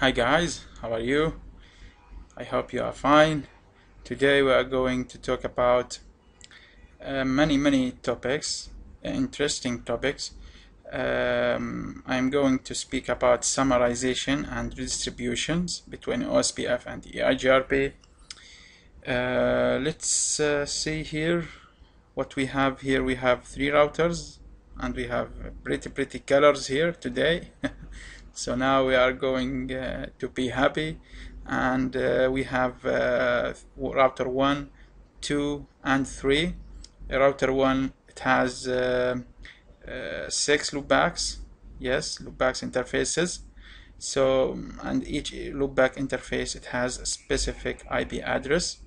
Hi guys, how are you? I hope you are fine. Today we are going to talk about many topics, interesting topics. I'm going to speak about summarization and redistributions between OSPF and EIGRP. Let's see here what we have here. We have 3 routers and we have pretty colors here today. So now we are going to be happy, and we have router 1, 2 and 3. Router 1, it has 6 loopbacks, yes, loopbacks interfaces. So, and each loopback interface, it has a specific IP address.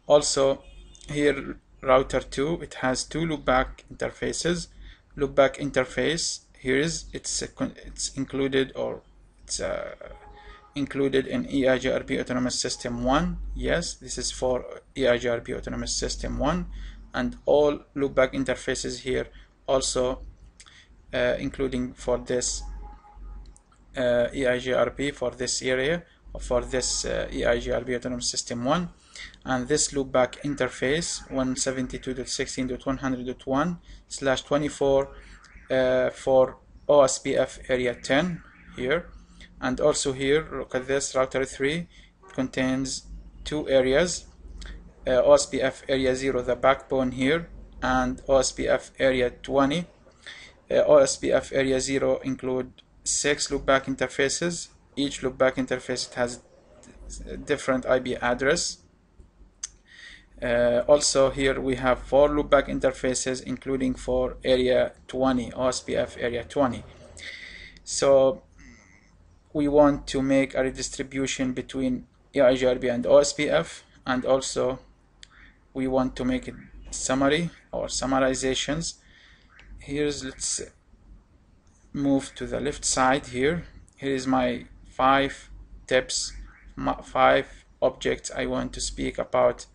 Also here router 2, it has 2 loopback interfaces. Loopback interface, here is it's included, or it's included in EIGRP Autonomous System 1. Yes, this is for EIGRP Autonomous System 1, and all loopback interfaces here also including for this EIGRP, for this area, or for this EIGRP Autonomous System 1. And this loopback interface 172.16.100.1/24 for OSPF area 10 here. And also here, look at this, router 3, it contains 2 areas, OSPF area 0, the backbone here, and OSPF area 20. OSPF area 0 include 6 loopback interfaces. Each loopback interface, it has a different IP address. Also here we have 4 loopback interfaces, including for area 20, OSPF area 20. So we want to make a redistribution between EIGRP and OSPF, and also we want to make a summary or summarizations. Let's move to the left side here. Here is my 5 tips, 5 objects I want to speak about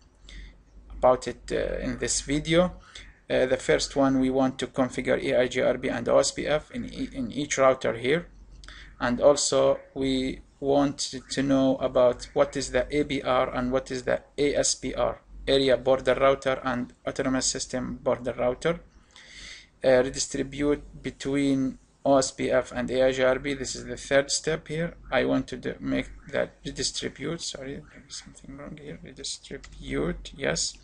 it in this video. The first one, we want to configure EIGRP and OSPF in each router here, and also we want to know about what is the ABR and what is the ASBR, area border router and autonomous system border router. Redistribute between OSPF and EIGRP, this is the third step here. I want to make that redistribute, sorry, there's something wrong here, redistribute, yes,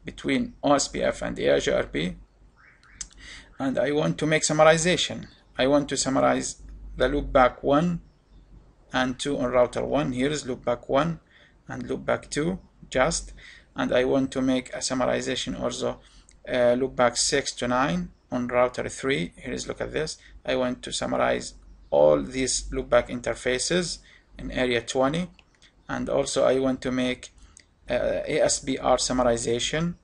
between OSPF and EIGRP. And I want to make summarization. I want to summarize the loopback 1 and 2 on router 1. Here is loopback 1 and loopback 2 just, and I want to make a summarization also loopback 6 to 9 on router 3. Here is, look at this, I want to summarize all these loopback interfaces in area 20, and also I want to make ASBR summarization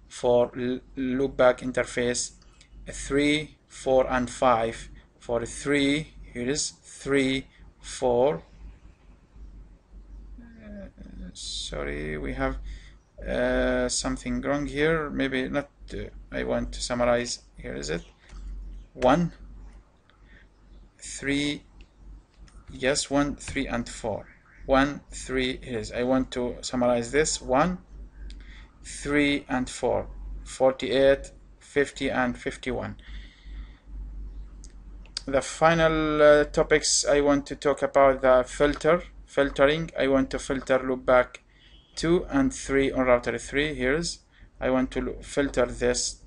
for loopback interface 3, 4 and 5. For 3, here is 3, 4, sorry, we have something wrong here, maybe not, I want to summarize, here is it, 1, 3, yes, 1, 3 and 4. 1, 3 is, I want to summarize this 1, 3 and 4, 48, 50 and 51. The final topics, I want to talk about the filtering. I want to filter loopback 2 and 3 on router 3. Here's, I want to filter this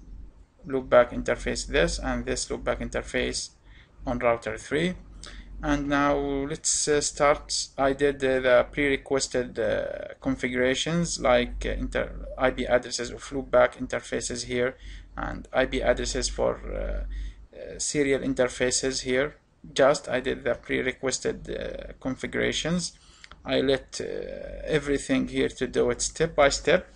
loopback interface, this and this loopback interface on router 3. And now let's start. I did the pre-requested configurations, like IP addresses of loopback interfaces here, and IP addresses for serial interfaces here. Just I did the pre-requested configurations. I let everything here to do it step by step.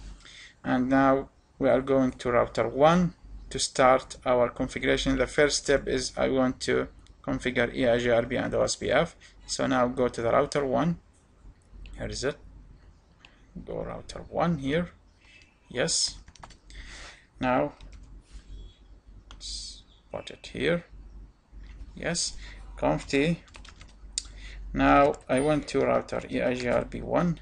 And now we are going to router 1 to start our configuration. The first step is I want to configure EIGRP and OSPF. So now go to the router 1. Here is it. Go router 1 here. Yes. Now let's put it here. Yes. conft. Now I want to router EIGRP1.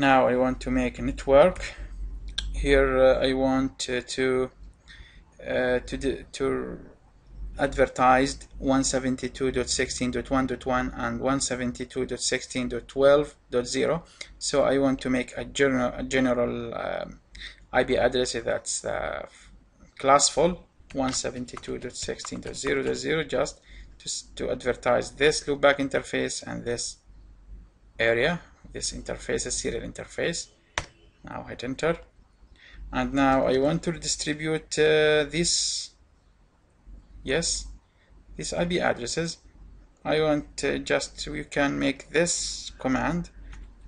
Now I want to make a network. Here I want to advertised 172.16.1.1 and 172.16.12.0. So I want to make a general IP address that's classful 172.16.0.0 just to advertise this loopback interface and this area, this interface, a serial interface. Now hit enter, and now I want to distribute these IP addresses. I want we can make this command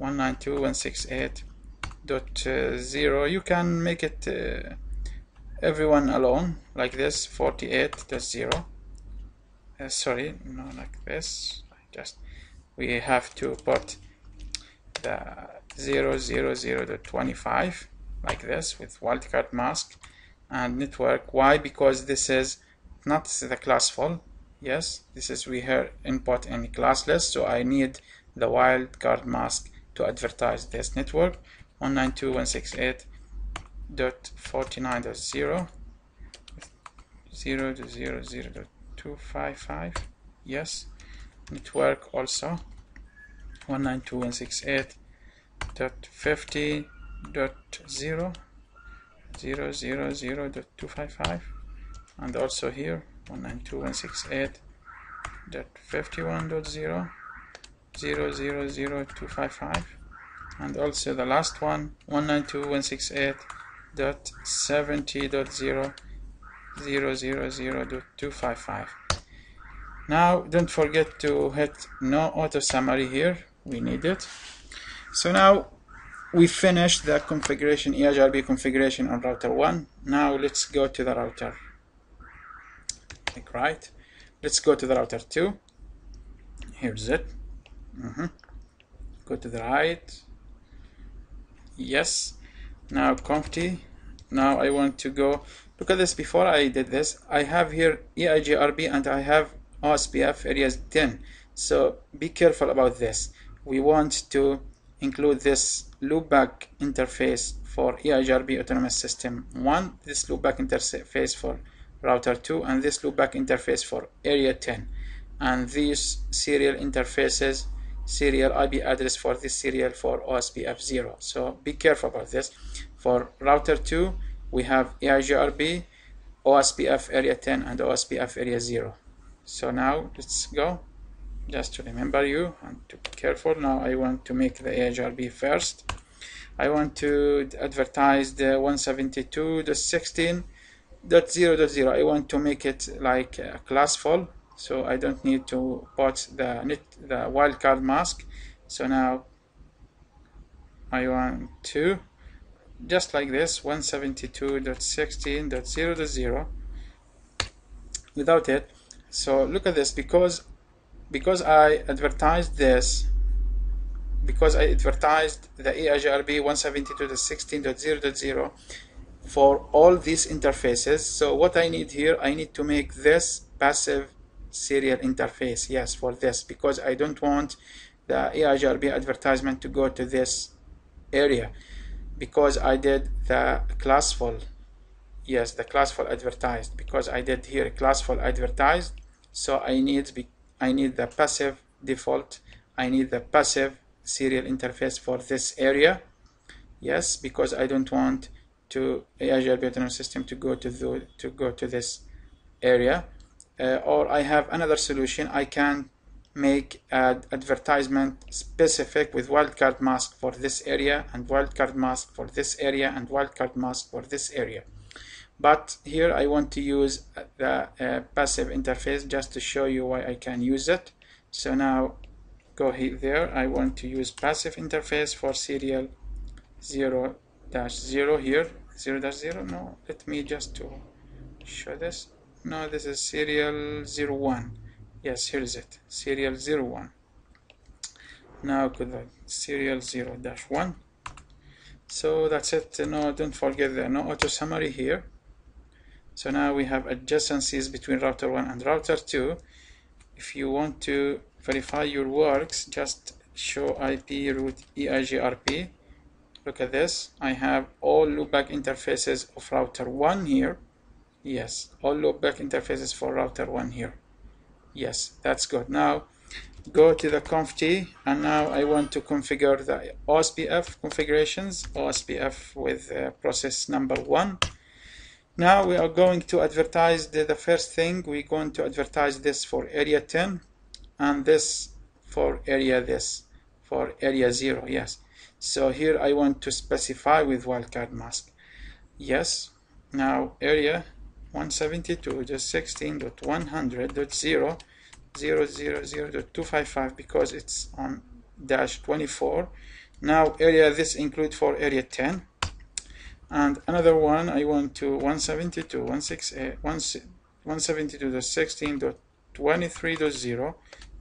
192.168.0. You can make it everyone alone like this 48.0. Sorry, no, like this. We have to put the 000.25 like this with wildcard mask and network. Why? Because this is not the classful. Yes, this is we here input in classless, so I need the wildcard mask to advertise this network 192.168.49.0 0.0.0.255. yes, network also 192.168.50.0 0.0.0.255, and also here 192.168.51.0 0.0.0.255, and also the last one 192.168.70.0 0.0.0.255. Now don't forget to hit no auto summary here, we need it. So now we finished the configuration, EIGRP configuration on router 1. Now let's go to the router. Like right. Let's go to the router 2. Here's it. Go to the right. Yes. Now conft. Now I want to go. Look at this. Before I did this, I have here EIGRP and I have OSPF areas 10. So be careful about this. We want to include this loopback interface for EIGRP autonomous system 1, this loopback interface for router 2, and this loopback interface for area 10, and these serial interfaces, serial IP address for this serial for OSPF 0. So be careful about this. For router 2 we have EIGRP, OSPF area 10 and OSPF area 0. So now let's go, just to remember you and to be careful. Now I want to make the EIGRP first. I want to advertise the 172.16.0.0. I want to make it like a classful, so I don't need to put the wildcard mask. So now I want to just like this 172.16.0.0 without it. So look at this, because I advertised this, because I advertised the EIGRP 172.16.0.0 for all these interfaces. So what I need here, I need to make this passive serial interface, yes, for this, because I don't want the EIGRP advertisement to go to this area, because I did the classful, yes, the classful advertised, because I did here classful advertised. So I need the passive default, I need the passive serial interface for this area, yes, because I don't want to EIGRP autonomous system to go to this area. Or I have another solution. I can make an advertisement specific with wildcard mask for this area and wildcard mask for this area and wildcard mask for this area. But here I want to use the passive interface just to show you why I can use it. So now go there. I want to use passive interface for serial 0-0 here. 0-0. No, let me just to show this. No, this is serial 01. Yes, here is it, serial 01. Now could the serial 0-1. So that's it. No, don't forget the no auto summary here. So now we have adjacencies between router 1 and router 2. If you want to verify your works, just show IP root EIGRP. Look at this. I have all loopback interfaces of router 1 here. Yes, all loopback interfaces for router 1 here. Yes, that's good. Now go to the conft, and now I want to configure the OSPF configurations, OSPF with process number 1. Now we are going to advertise the first thing. We're going to advertise this for area 10 and this for area 0. Yes. So here I want to specify with wildcard mask. Yes. Now area 172.16.100.0.000.255 because it's on -24. Now area this include for area 10. And another one, I want to 172.16.23.0,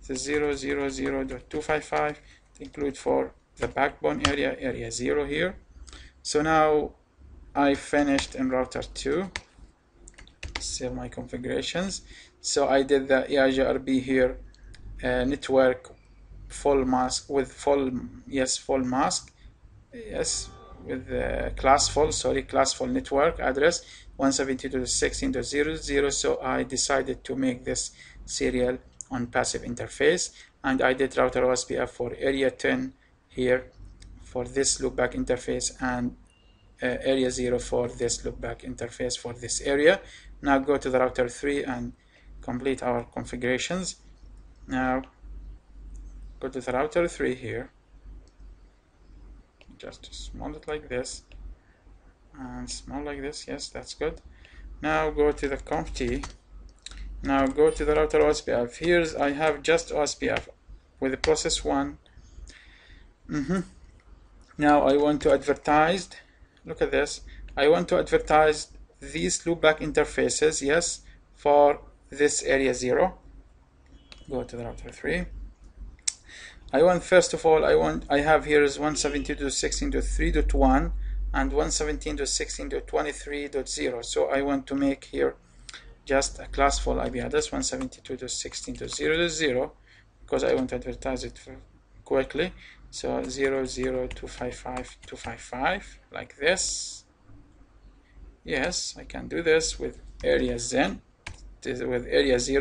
the 0.0.255 to include for the backbone area 0 here. So now I finished in router 2. Save my configurations. So I did the EIGRP here, network full mask with full mask. Yes. With the classful network address 172.16.0.0. So I decided to make this serial on passive interface, and I did router OSPF for area 10 here for this loopback interface, and area 0 for this loopback interface for this area. Now go to the router 3 and complete our configurations. Now go to the router 3 here. Just small it like this and small like this. Yes, that's good. Now go to the conft. Now go to the router OSPF. Here's I have just OSPF with the process 1. Now I want to advertise. Look at this. I want to advertise these loopback interfaces. Yes, for this area 0. Go to the router 3. I want, first of all, I have here is 172.16.3.1 and 117.16.23.0. So I want to make here just a classful IP address 172.16.0.0 because I want to advertise it quickly. So 0.0.255.255 like this. Yes, I can do this with area 0,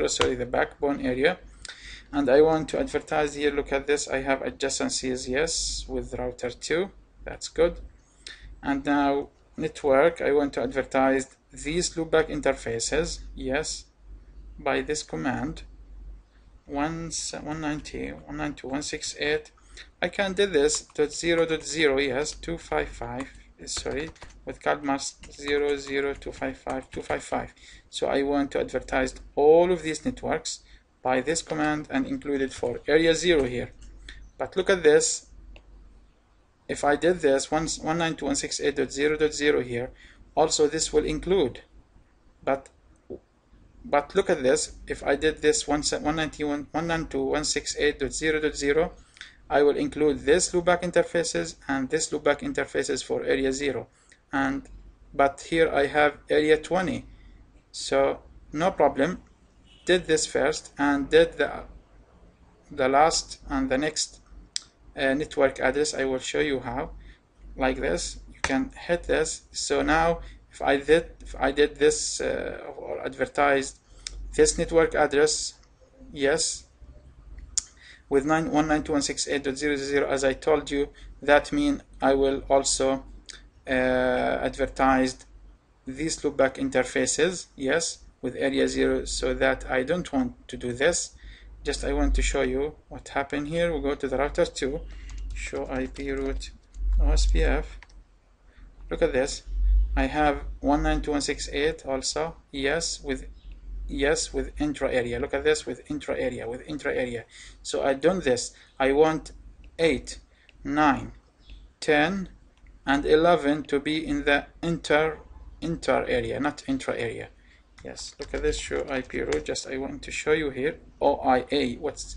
sorry, the backbone area. And I want to advertise here, look at this, I have adjacencies, yes, with router 2, that's good. And now network, I want to advertise these loopback interfaces, yes, by this command 192.168. I can do this .0.0, yes, 255, sorry, with card mask 0.0.255.255. So I want to advertise all of these networks by this command and include it for area 0 here. But look at this. If I did this 192.168.0.0 here, also this will include. But look at this. If I did this 192.168.0.0, I will include this loopback interfaces and this loopback interfaces for area 0. But here I have area 20. So no problem. Did this first and did the last and the next network address. I will show you how. Like this, you can hit this. So now if I did this or advertised this network address, yes, with 192.168.0.0, as I told you, that means I will also advertise these loopback interfaces, yes, with area 0, so that I don't want to do this. Just I want to show you what happened here. We'll go to the router 2, show IP root OSPF. Look at this. I have 192.168 also, yes, with intra area. Look at this, with intra area. So I done this. I want 8, 9, 10, and 11 to be in the inter area, not intra area. Yes, look at this, show IP route. Just I want to show you here OIA. What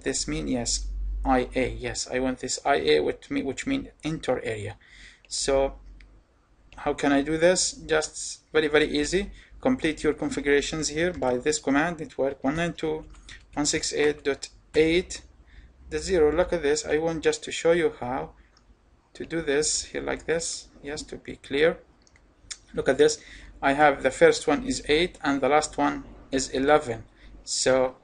this mean? Yes, IA. Yes, I want this IA, which mean enter area. So how can I do this? Just very easy. Complete your configurations here by this command, network 192.168.8.0. Look at this. I want just to show you how to do this here like this. Yes, to be clear. Look at this. I have the first one is 8 and the last one is 11. So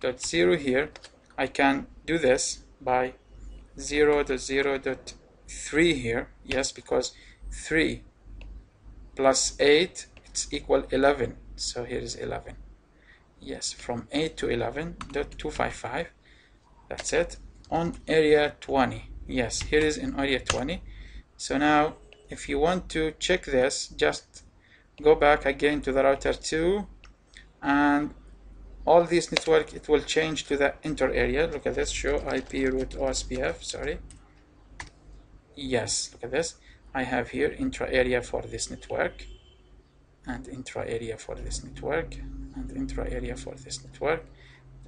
.0 here, I can do this by 0.0.3 here. Yes, because 3 plus 8 it's equal 11. So here is 11. Yes, from 8 to 11.255. That's it. On area 20. Yes, here is in area 20. So now if you want to check this, just go back again to the router 2 and all this network, it will change to the enter area. Look at this, show IP route OSPF, sorry. Yes, look at this. I have here intra area for this network and intra area for this network and intra area for this network,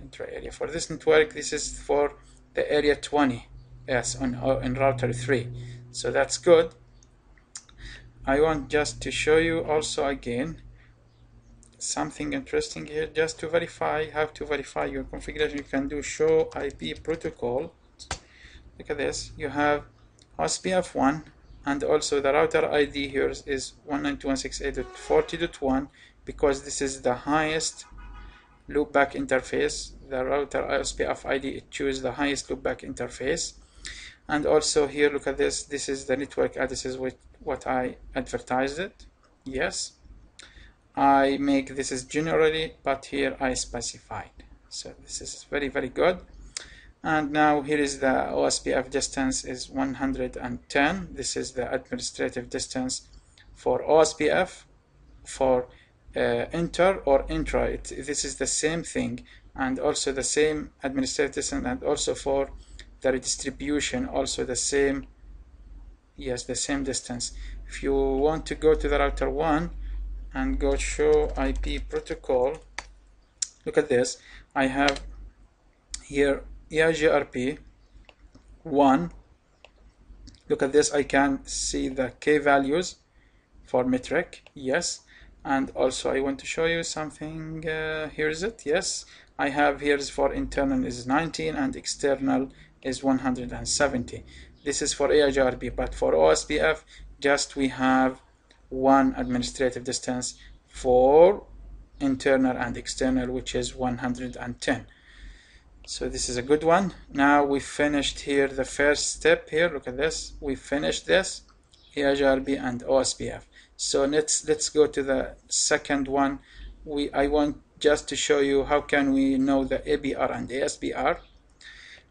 intra area for this network. This is for the area 20. Yes, on router 3. So that's good. I want just to show you also again something interesting here, just to verify how to verify your configuration. You can do show IP protocol. Look at this. You have OSPF1 and also the router ID here is 192.168.40.1 because this is the highest loopback interface. The router OSPF ID, it chooses the highest loopback interface. And also here, look at this. This is the network addresses with what I advertised it. Yes, I make this is generally, but here I specified. So this is very good. And now here is the OSPF distance is 110. This is the administrative distance for OSPF. For enter or intra, this is the same thing, and also the same administrative distance, and also for the redistribution also the same. Yes, the same distance. If you want to go to the router 1 and go show IP protocol, look at this. I have here EIGRP 1. Look at this. I can see the K values for metric. Yes, and also I want to show you something. Here is it. Yes, I have here is for internal is 19 and external is 170. This is for EIGRP, but for OSPF just we have one administrative distance for internal and external, which is 110. So this is a good one. Now we finished here the first step here. Look at this. We finished this EIGRP and OSPF. So let's go to the second one. I want just to show you how can we know the ABR and ASBR.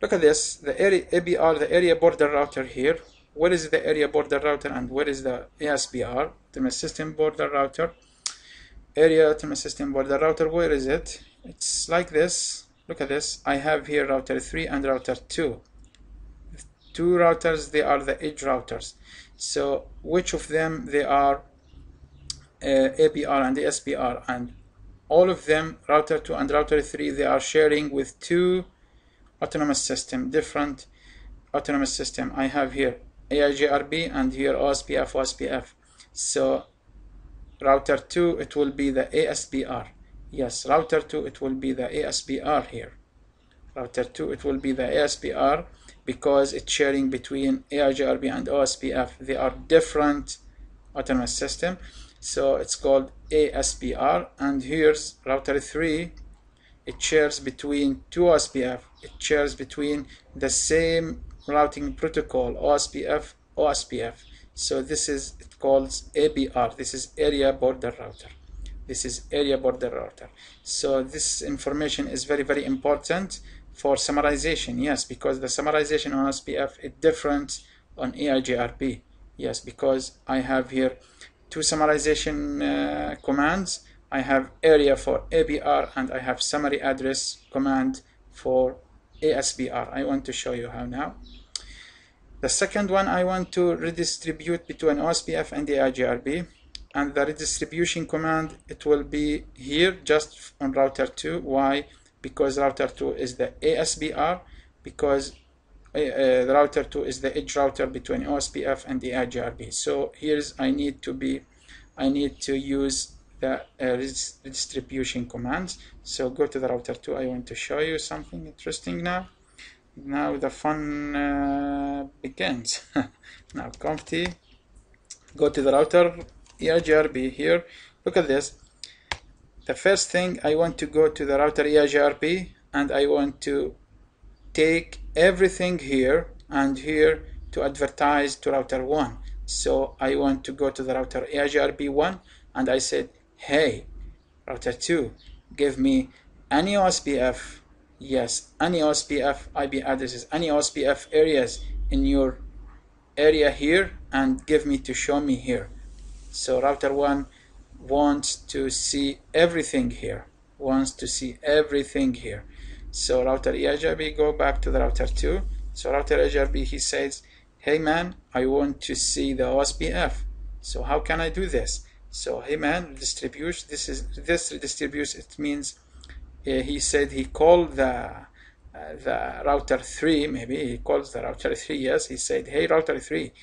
Look at this, the area ABR, the area border router here. Where is the area border router and where is the ASBR? Termination system border router. Area termination system border router, where is it? It's like this. Look at this. I have here router 3 and router 2. Two routers, they are the edge routers. So which of them they are ABR and ASBR, and all of them, router 2 and router 3, they are sharing with two autonomous system, different autonomous system. I have here EIGRP and here OSPF. So router 2 it will be the ASBR. Yes, router 2 it will be the ASBR here. Router 2 it will be the ASBR because it's sharing between EIGRP and OSPF. They are different autonomous system, so it's called ASBR. And here's router 3. It shares between two OSPF. It shares between the same routing protocol, OSPF. So this is, it calls ABR. This is area border router. This is area border router. So this information is very important for summarization. Yes, because the summarization on OSPF is different on EIGRP. Yes, because I have here two summarization commands. I have area for ABR and I have summary address command for ASBR. I want to show you how now. The second one, I want to redistribute between OSPF and EIGRP. and the redistribution command, it will be here just on router 2. Why? Because router 2 is the ASBR, because the router 2 is the edge router between OSPF and the EIGRP. So here's I need to use the redistribution commands. So go to the router 2. I want to show you something interesting now. Now the fun begins. Now conft, go to the router EIGRP here. Look at this. The first thing, I want to go to the router EIGRP and I want to take everything here and here to advertise to router 1. So I want to go to the router EIGRP 1 and I said, hey, router 2, give me any OSPF, yes, any OSPF IP addresses, any OSPF areas in your area here, and give me to show me here. So router 1 wants to see everything here, So router EIGRP, go back to the router 2. So router EIGRP, he says, hey man, I want to see the OSPF. So how can I do this? So hey man, redistribute, this redistributes, it means he said he called the router 3, maybe he calls the router 3, yes, he said, hey router 3,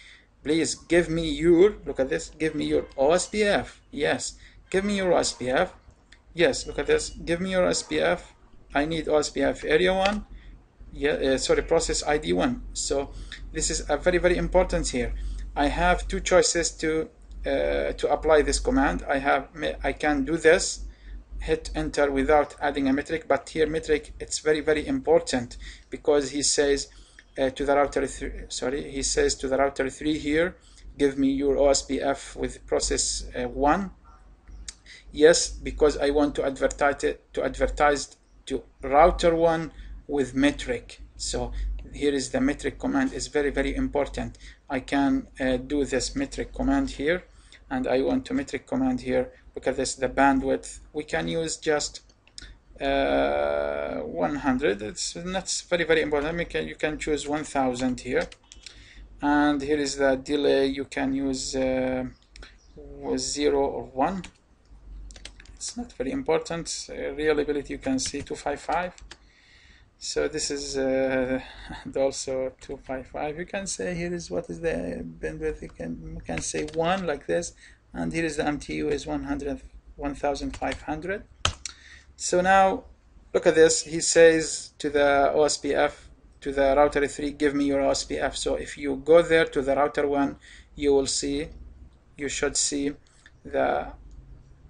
please give me your, look at this, give me your OSPF, yes, give me your OSPF, yes, look at this, give me your OSPF, I need OSPF area 1, yeah, process ID 1. So this is a very important here. I have two choices to apply this command. I can do this, hit enter without adding a metric, but here metric, it's very important, because he says to the router 3, he says to the router 3 here, give me your OSPF with process 1. Yes, because I want to advertise to router 1 with metric. So here is the metric command, is very important. I can do this metric command here, and I want to metric command here. Look at this, the bandwidth, we can use just 100. That's very important. You can choose 1000 here, and here is the delay. You can use 0 or 1. It's not very important. Reliability, you can see 255. So this is also 255. You can say here is what is the bandwidth. You can say 1 like this, and here is the MTU is 1500. So now look at this. He says to the OSPF, to the router 3, give me your OSPF. So if you go there to the router 1, you should see the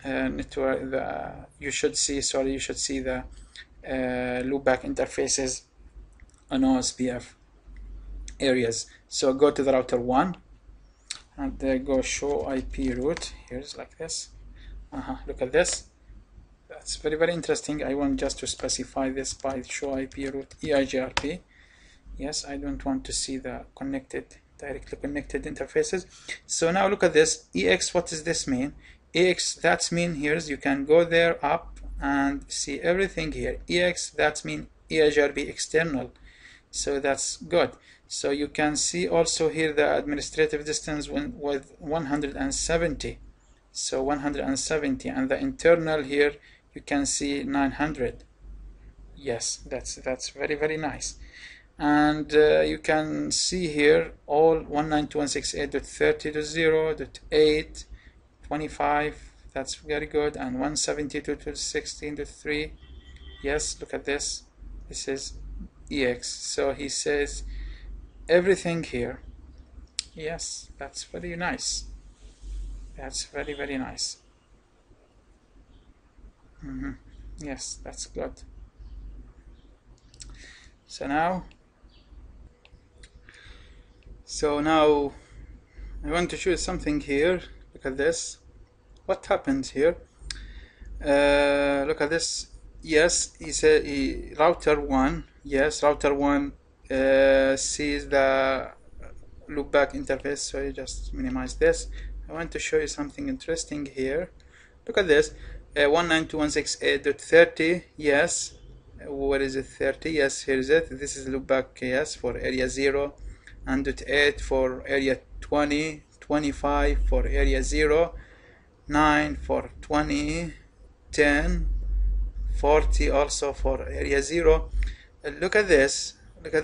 network. You should see the loopback interfaces on OSPF areas. So go to the router 1 and go show IP route. Here's like this. Look at this. That's very interesting. I want just to specify this by show IP route EIGRP. Yes, I don't want to see the directly connected interfaces. So now look at this. EX, what does this mean? EX, that's mean here's, you can go there up and see everything here. EX, that's mean EIGRP external. So that's good. So you can see also here the administrative distance with 170. So 170, and the internal here you can see 900. Yes, that's very nice. And you can see here all 192.168.30.0.8 25, that's very good, and 172.16.3. yes, look at this. This is EX. So he says everything here. Yes, that's very nice. That's very nice. Yes, that's good. So now I want to show you something here. Look at this. What happens here? Look at this. Yes, he said router 1. Yes, router 1 sees the loopback interface. So you just minimize this. I want to show you something interesting here. Look at this. 192.168.30. Yes. Where is it? 30. Yes, here is it. This is loopback. Yes, for area 0, and .8 for area 20. 25 for area 0, 9 for 20, 10, 40 also for area 0. Look at this,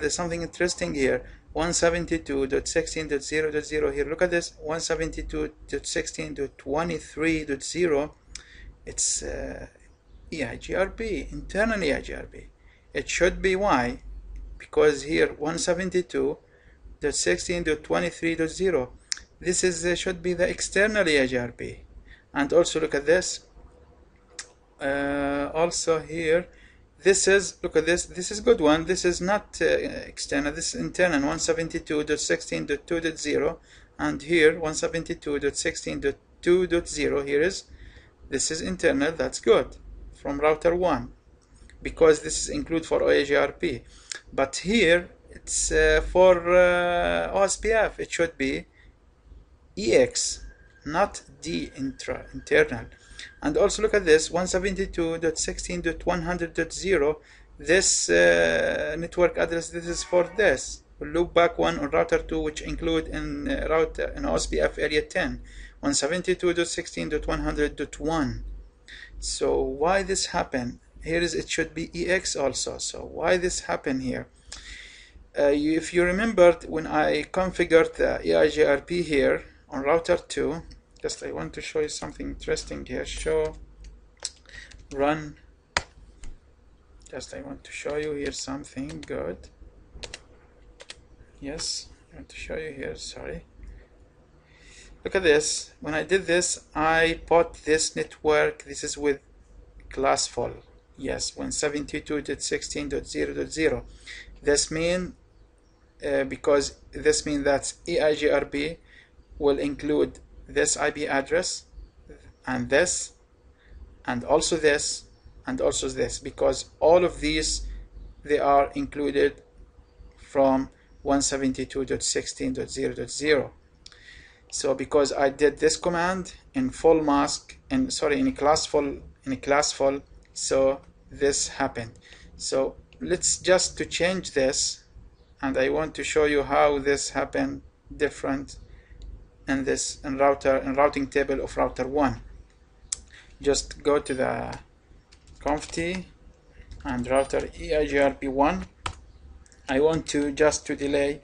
something interesting here. 172.16.0.0 here. Look at this, 172.16.23.0. It's EIGRP, internal EIGRP. It should be why? Because here 172.16.23.0. This is should be the external EIGRP. And also look at this. Also here, this is, look at this. This is good one. This is not external. This is internal. 172.16.2.0, and here 172.16.2.0. Here is, this is internal. That's good from router 1, because this is include for EIGRP. But here it's for OSPF. It should be EX, not D internal. And also look at this, 172.16.100.0. This network address, this is for this loop back one on router 2, which include in router in OSPF area 10, 172.16.100.1. So why this happen? Here is, it should be EX also. So why this happen here? If you remembered when I configured the EIGRP here on router 2, just I want to show you something interesting here. Show run. Just I want to show you here something good. Yes, I want to show you here. Sorry. Look at this. When I did this, I put this network. This is with class full. Yes, 172.16.0.0. This mean because this means that EIGRP will include this IP address and this and also this and also this, because all of these, they are included from 172.16.0.0. So because I did this command in full mask, and sorry, in a class full, so this happened. So let's just to change this, and I want to show you how this happened different in this routing table of router 1. Just go to the conft and router EIGRP1. I want to just to delete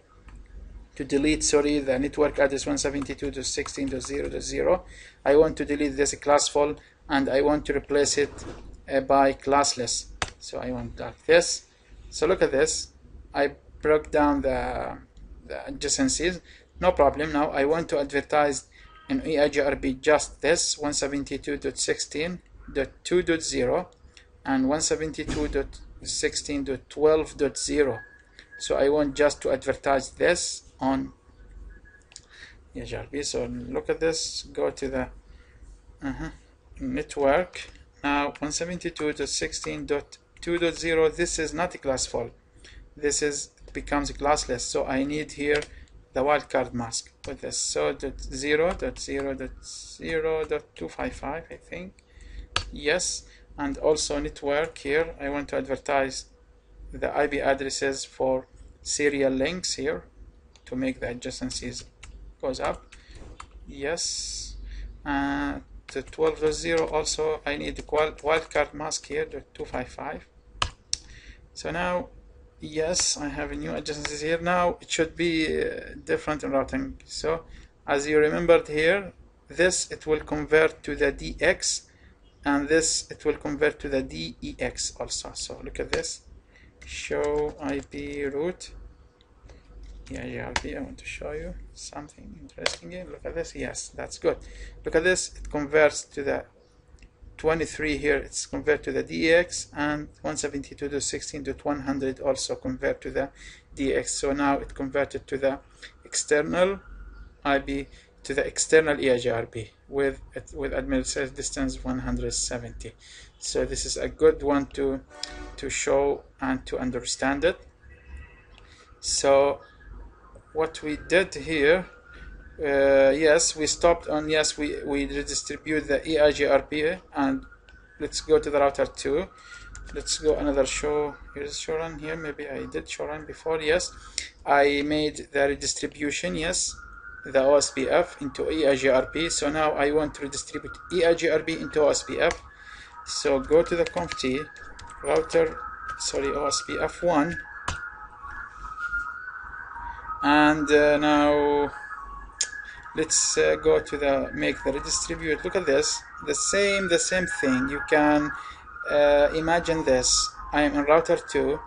the network address 172.16.0.0. I want to delete this classful, and I want to replace it by classless. So I want like this. So look at this. I broke down the adjacencies. No problem. Now I want to advertise in EIGRP just this 172.16.2.0 and 172.16.12.0. So I want just to advertise this on EIGRP. So look at this. Go to the network. Now 172.16.2.0. This is not a classful. This is becomes classless. So I need here the wildcard mask with this. So .0.0.0.255, I think. Yes. And also network here. I want to advertise the IP addresses for serial links here to make the adjacencies goes up. Yes. The 12.0 also I need the wildcard mask here, the 255. So now, yes, I have a new adjacencies here. Now it should be different in routing. So as you remembered here, this it will convert to the DX, and this it will convert to the DEX also. So look at this. Show IP route EIGRP. I want to show you something interesting here. Look at this. Yes, that's good. Look at this. It converts to the 23 here. It's convert to the DEX, and 172.16.100 also convert to the DX. So now it converted to the external IP, to the external EIGRP with administrative distance 170. So this is a good one to show and to understand it. So what we did here, yes, we stopped on, yes, we redistribute the EIGRP, and let's go to the router 2. Let's go another show. Here's show run here. Maybe I did show run before. Yes, I made the redistribution. Yes, the OSPF into EIGRP. So now I want to redistribute EIGRP into OSPF. So go to the conft router, OSPF1, and now let's go to the make the redistribute. Look at this, the same thing. You can imagine this. I am in router 2.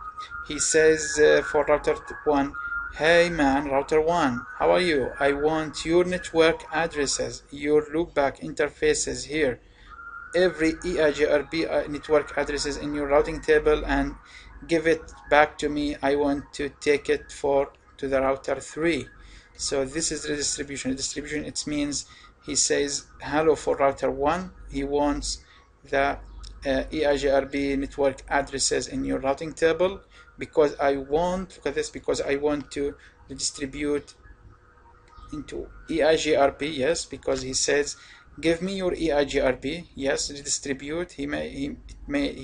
He says for router 1, hey man, router 1, how are you? I want your network addresses, your loopback interfaces here, every EIGRP network addresses in your routing table, and give it back to me. I want to take it to the router 3. So this is redistribution. Redistribution, it means he says hello for router 1. He wants the EIGRP network addresses in your routing table, because I want, look at this, because I want to redistribute into EIGRP. Yes, because he says give me your EIGRP. Yes, redistribute. He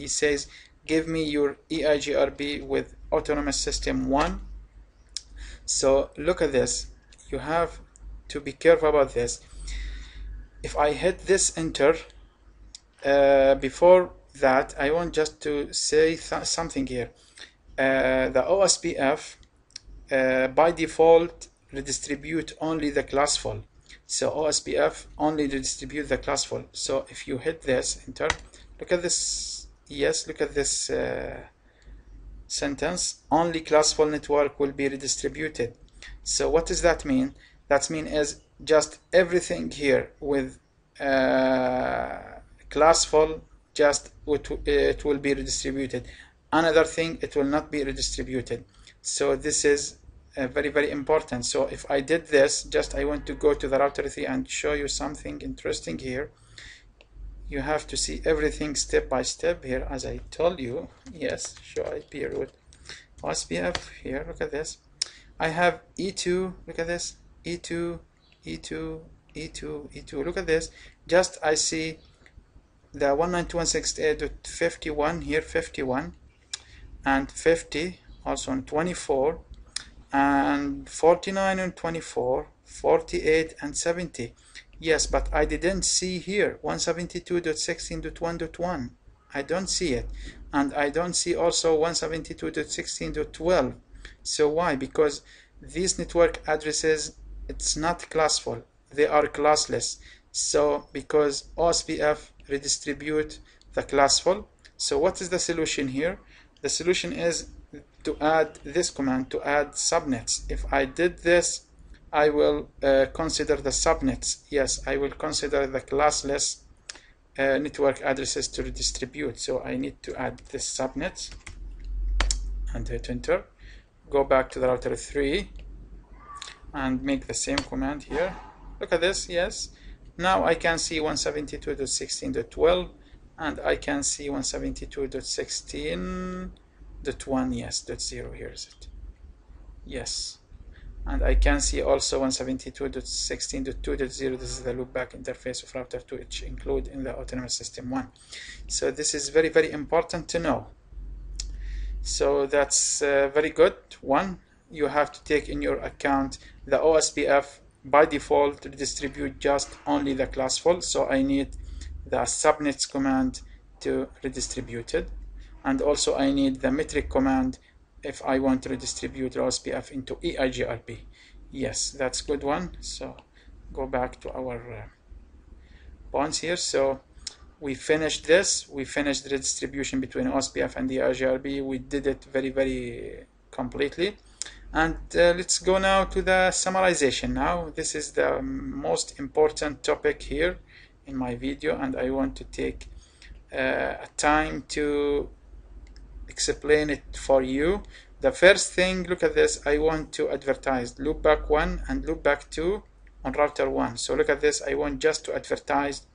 says give me your EIGRP with autonomous system 1. So look at this. You have to be careful about this. If I hit this enter, before that I want just to say something here. The OSPF by default redistribute only the classful. So OSPF only redistribute the classful. So if you hit this enter, look at this. Yes, look at this sentence. Only classful network will be redistributed. So what does that mean? That mean is just everything here with classful, just it will be redistributed. Another thing, it will not be redistributed. So this is very important. So if I did this, just I want to go to the router 3 and show you something interesting here. You have to see everything step by step here, as I told you. Yes, show IP route OSPF here. Look at this. I have E2. Look at this. E2, E2, E2, E2. Look at this. Just I see the 192.168.51 here, 51, and 50 also on 24, and 49 and 24, 48 and 70. Yes, but I didn't see here 172.16.1.1. I don't see it, and I don't see also 172.16.12. So why? Because these network addresses, it's not classful, they are classless. So because OSPF redistribute the classful, so what is the solution here? The solution is to add this command, to add subnets. If I did this, I will consider the subnets. Yes, I will consider the classless network addresses to redistribute. So I need to add this subnet and hit enter. Go back to the router 3 and make the same command here. Look at this. Yes, now I can see 172.16.12 and I can see 172.16.1. yes, .0 here is it. Yes, and I can see also 172.16.2.0. this is the loopback interface of router 2, which include in the autonomous system 1. So this is very important to know. So that's very good. One, you have to take in your account the OSPF by default redistribute just only the classful, so I need the subnets command to redistribute it, and also I need the metric command if I want to redistribute the OSPF into EIGRP. Yes, that's good one. So go back to our points here. So we finished this. We finished the redistribution between OSPF and the EIGRP. We did it very completely. And let's go now to the summarization. Now this is the most important topic here in my video, and I want to take a time to explain it for you. The first thing, look at this. I want to advertise loopback 1 and loopback 2 on router 1. So look at this. I want just to advertise,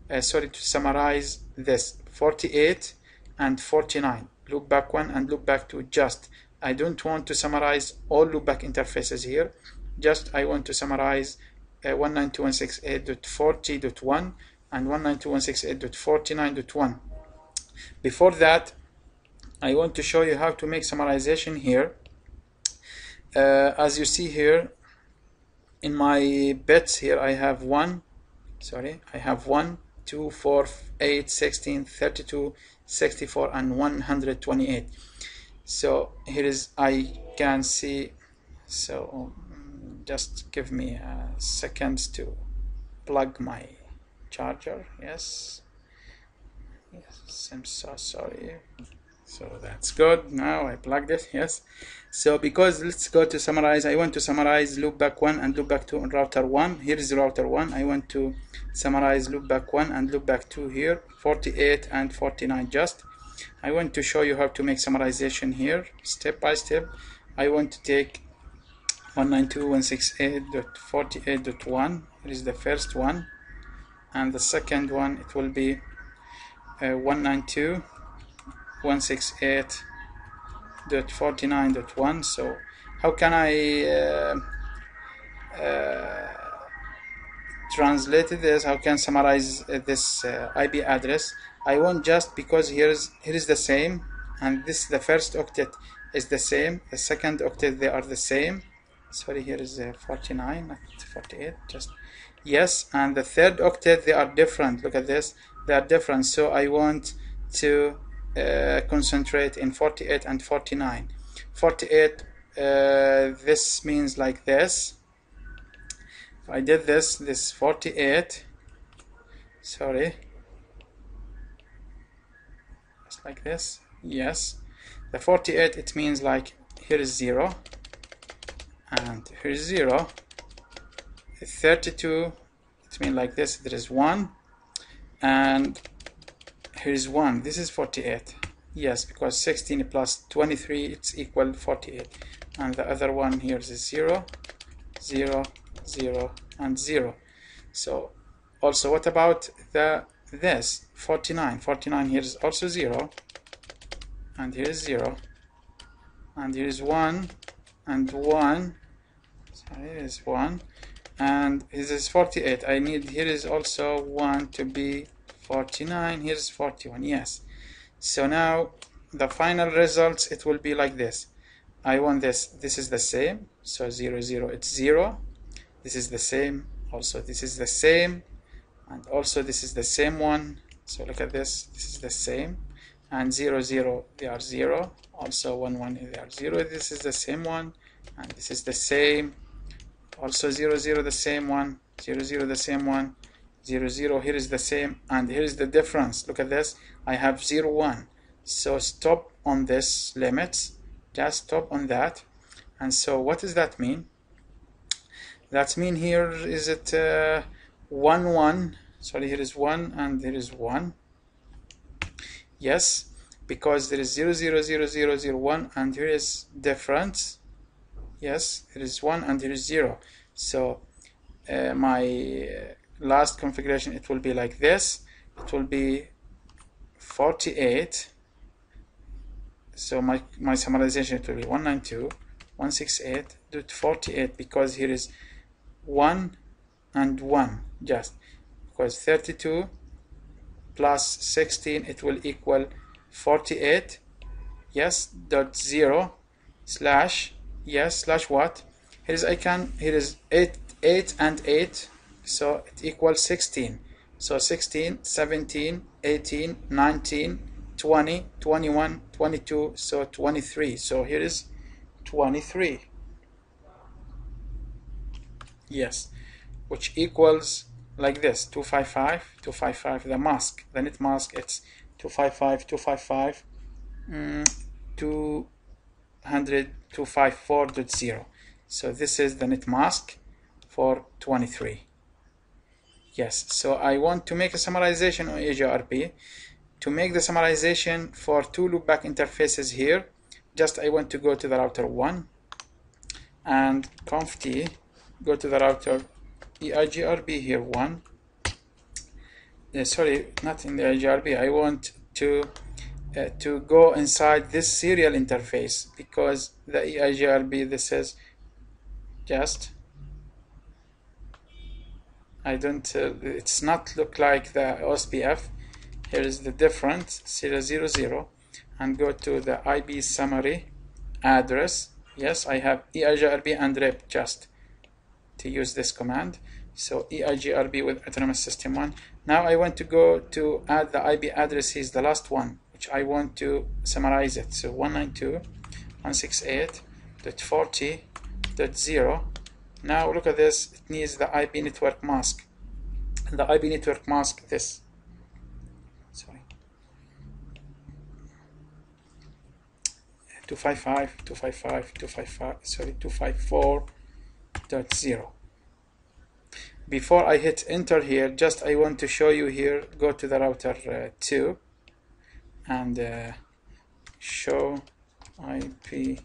to summarize this 48 and 49, loopback 1 and loopback 2. Just I don't want to summarize all loopback interfaces here. Just I want to summarize 192.168.40.1 and 192.168.49.1. Before that, I want to show you how to make summarization here. As you see here, in my bits here I have 1, 2, 4, 8, 16, 32, 64 and 128. So here is, I can see, so just give me seconds to plug my charger. Yes, I'm so sorry. So that's good. Now I plugged it. Yes. So because let's go to summarize. I want to summarize loopback 1 and loopback 2 on router 1. Here is router 1. I want to summarize loopback 1 and loopback 2 here, 48 and 49 just. I want to show you how to make summarization here step by step. I want to take 192.168.48.1. Here is the first one, and the second one it will be 192.168.49.1. so how can I translate this? How can summarize this IP address? I want just because here is the same, and this the first octet is the same, the second octet they are the same. Sorry, here is 49 not 48, just yes, and the third octet they are different. Look at this, they are different. So I want to concentrate in 48 and 49. 48 this means like this. If I did this 48, sorry, just like this. Yes, the 48 it means like here is 0 and here is 0. 32 it means like this, there is 1 and here is 1. This is 48. Yes, because 16 plus 23 it's equal 48. And the other one here is 0, 0, 0 and 0. So also what about this 49? 49 here is also 0 and here is 0 and here is 1 and 1. Sorry, here is 1 and this is 48. I need here is also 1 to be 49. Here's 41. Yes. So now the final results it will be like this. I want this is the same, so 0, 0 it's 0. This is the same, also this is the same, and also this is the same one. So look at this is the same, and 0, 0 they are 0, also 1, 1 they are 0. This is the same one, and this is the same, also 0, 0 the same one, 0, 0 the same one, 0, 0 here is the same, and here is the difference. Look at this, I have 0, 1. So stop on this limits, just stop on that. And so what does that mean? That mean here is it 1, 1. Sorry, here is 1 and there is 1. Yes, because there is 0, 0, 0, 0, 0, 1 and here is difference. Yes, there is 1 and there is 0. So my last configuration it will be like this. It will be 48. So my summarization it will be 192.168.48 because here is 1 and 1 just because 32 plus 16 it will equal 48. Yes, dot 0 slash yes slash what? Here is here is 8 and 8, so it equals 16. So 16, 17, 18, 19, 20, 21, 22, so 23. So here is 23. Yes, which equals like this 255, 255. The mask, the net mask, it's 255, 255, 254.0. So this is the net mask for 23. Yes, so I want to make a summarization on EIGRP. To make the summarization for 2 loopback interfaces here, just I want to go to the router 1 and conft go to the router EIGRP here 1. Sorry, not in the EIGRP. I want to go inside this serial interface because the EIGRP, this is just I don't it's not look like the OSPF. Here is the difference 000 and go to the IP summary address. Yes, I have EIGRP and RIP just to use this command. So EIGRP with autonomous system 1. Now I want to go to add the IP addresses, the last one, which I want to summarize it. So 192.168.40.0. Now look at this, it needs the IP network mask. The IP network mask, this. Sorry. 254.0. Before I hit enter here, just I want to show you here, go to the router 2 and show IP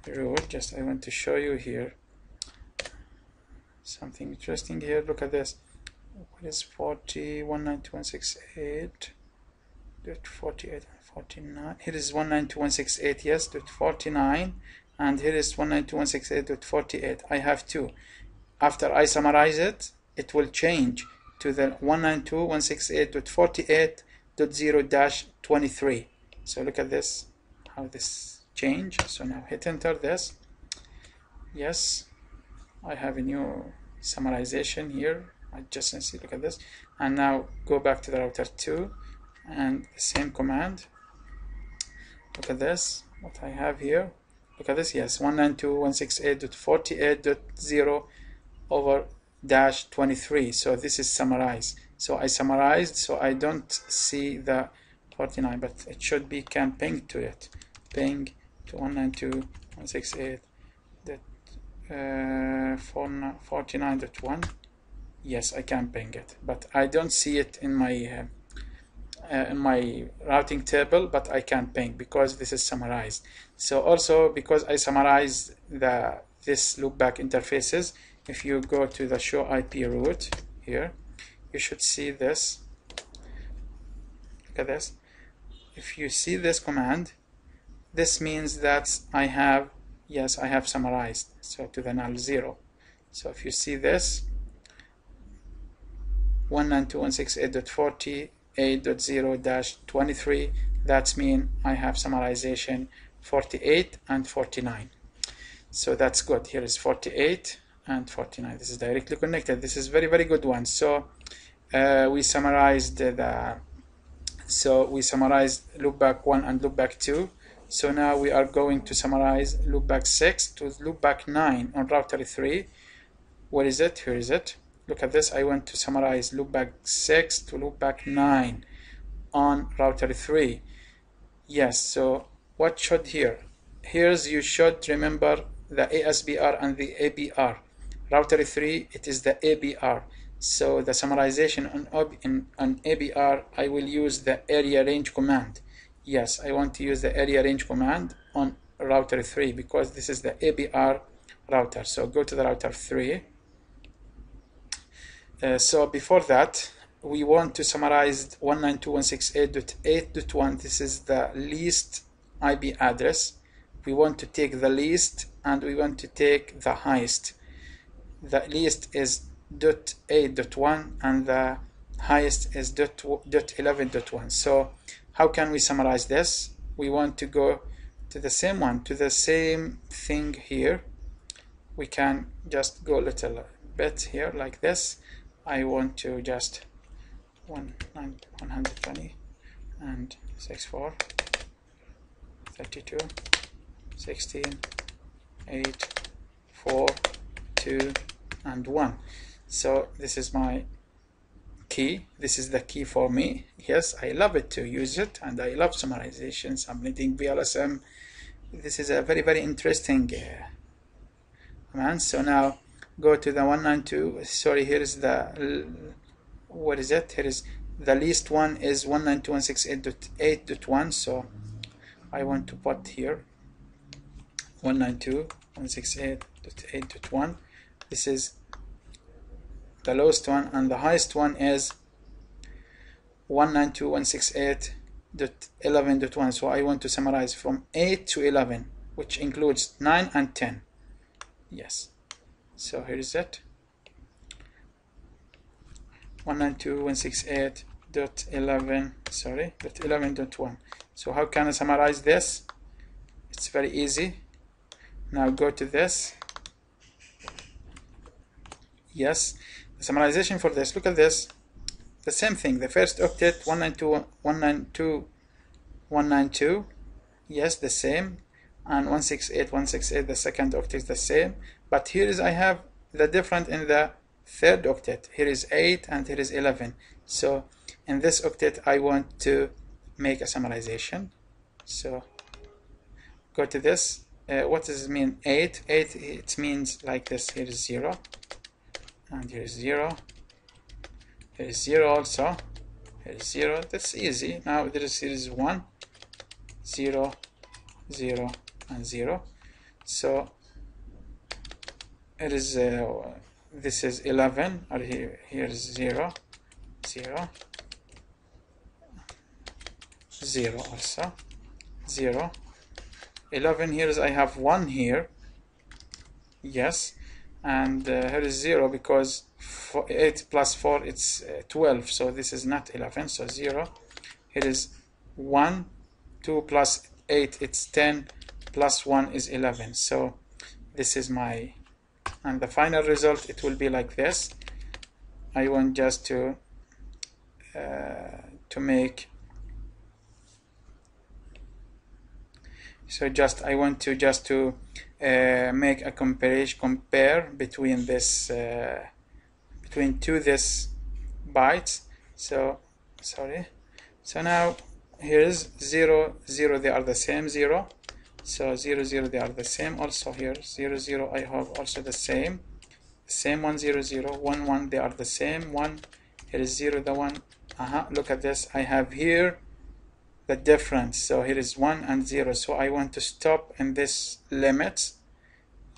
route. Just I want to show you here something interesting here. Look at this. What is 192.168.48 and 49? Here is 192.168, yes, .49, and here is 192.168.48. I have two. After I summarize it, it will change to the 192.168.48.0-23. So look at this, how this change. So now hit enter this. Yes, I have a new summarization here. Adjacency, look at this. And now go back to the router 2 and the same command. Look at this, what I have here. Look at this, yes, 192.168.40/-23. So this is summarized. So I summarized, so I don't see the 49, but it should be can ping to it. Ping to 192.168.49.1. Yes, I can ping it, but I don't see it in my routing table, but I can ping because this is summarized. So also because I summarized this loopback interfaces, if you go to the show IP route here, you should see this. Look at this. If you see this command, this means that I have summarized, so to the null 0. So if you see this 192.168.40.0-23, that's mean I have summarization 48 and 49. So that's good. Here is 48 and 49. This is directly connected. This is very, very good one. So we summarized loopback 1 and loopback 2. So now we are going to summarize loopback 6 to loopback 9 on router 3. Where is it? Here is it. Look at this. I want to summarize loopback 6 to loopback 9 on router 3. Yes, so what should here? Here's you should remember the ASBR and the ABR. Router 3, it is the ABR. So the summarization on ABR, I will use the area range command. Yes, I want to use the area range command on router 3 because this is the ABR router. So go to the router 3. So before that, we want to summarize 192.168.8.1. This is the least IP address. We want to take the least and we want to take the highest. The least is .8.1 and the highest is .11.1. So how can we summarize this? We want to go to the same one, to the same thing here. We can just go a little bit here like this. I want to just 120 and 64, 32, 16, 8, 4, 2, and 1. So this is my key. This is the key for me. Yes, I love it to use it, and I love summarization, submitting VLSM. This is a very, very interesting command. So now go to the 192. Sorry, here is the what is it? Here is the least one is 192.168.8.1. So I want to put here 192.168.8.1. This is the lowest one, and the highest one is 192.168.11.1. So I want to summarize from 8 to 11, which includes 9 and 10. Yes. So here is it. 192.168.11, sorry, .11.1. So how can I summarize this? It's very easy. Now go to this. Yes, the summarization for this, look at this, the same thing, the first octet 192.192.192, yes, the same, and 168.168, the second octet is the same, but here is I have the difference in the third octet. Here is 8 and here is 11. So in this octet I want to make a summarization. So go to this. What does it mean? 8, it means like this. Here is 0 and here is 0. Here is 0 also. Here is 0. That's easy. Now here is 1, 0, 0 and 0. So it is this is 11, or here is 0, 0, 0 also, 0, 11. Here is I have 1 here, yes, and here is 0 because 8 plus 4 it's 12, so this is not 11, so 0. Here is 1, 2 plus 8 it's 10, plus 1 is 11. So this is my, and the final result it will be like this. I want just to make, so just I want to make a compare between this between this bytes. So sorry, so now here's 0, 0, they are the same, 0. So 0, 0, they are the same. Also here 0, 0, I have also the same 1, 0, 0, 1, 1, they are the same, 1. Here is 0, the 1. Look at this, I have here the difference. So here is 1 and 0. So I want to stop in this limit.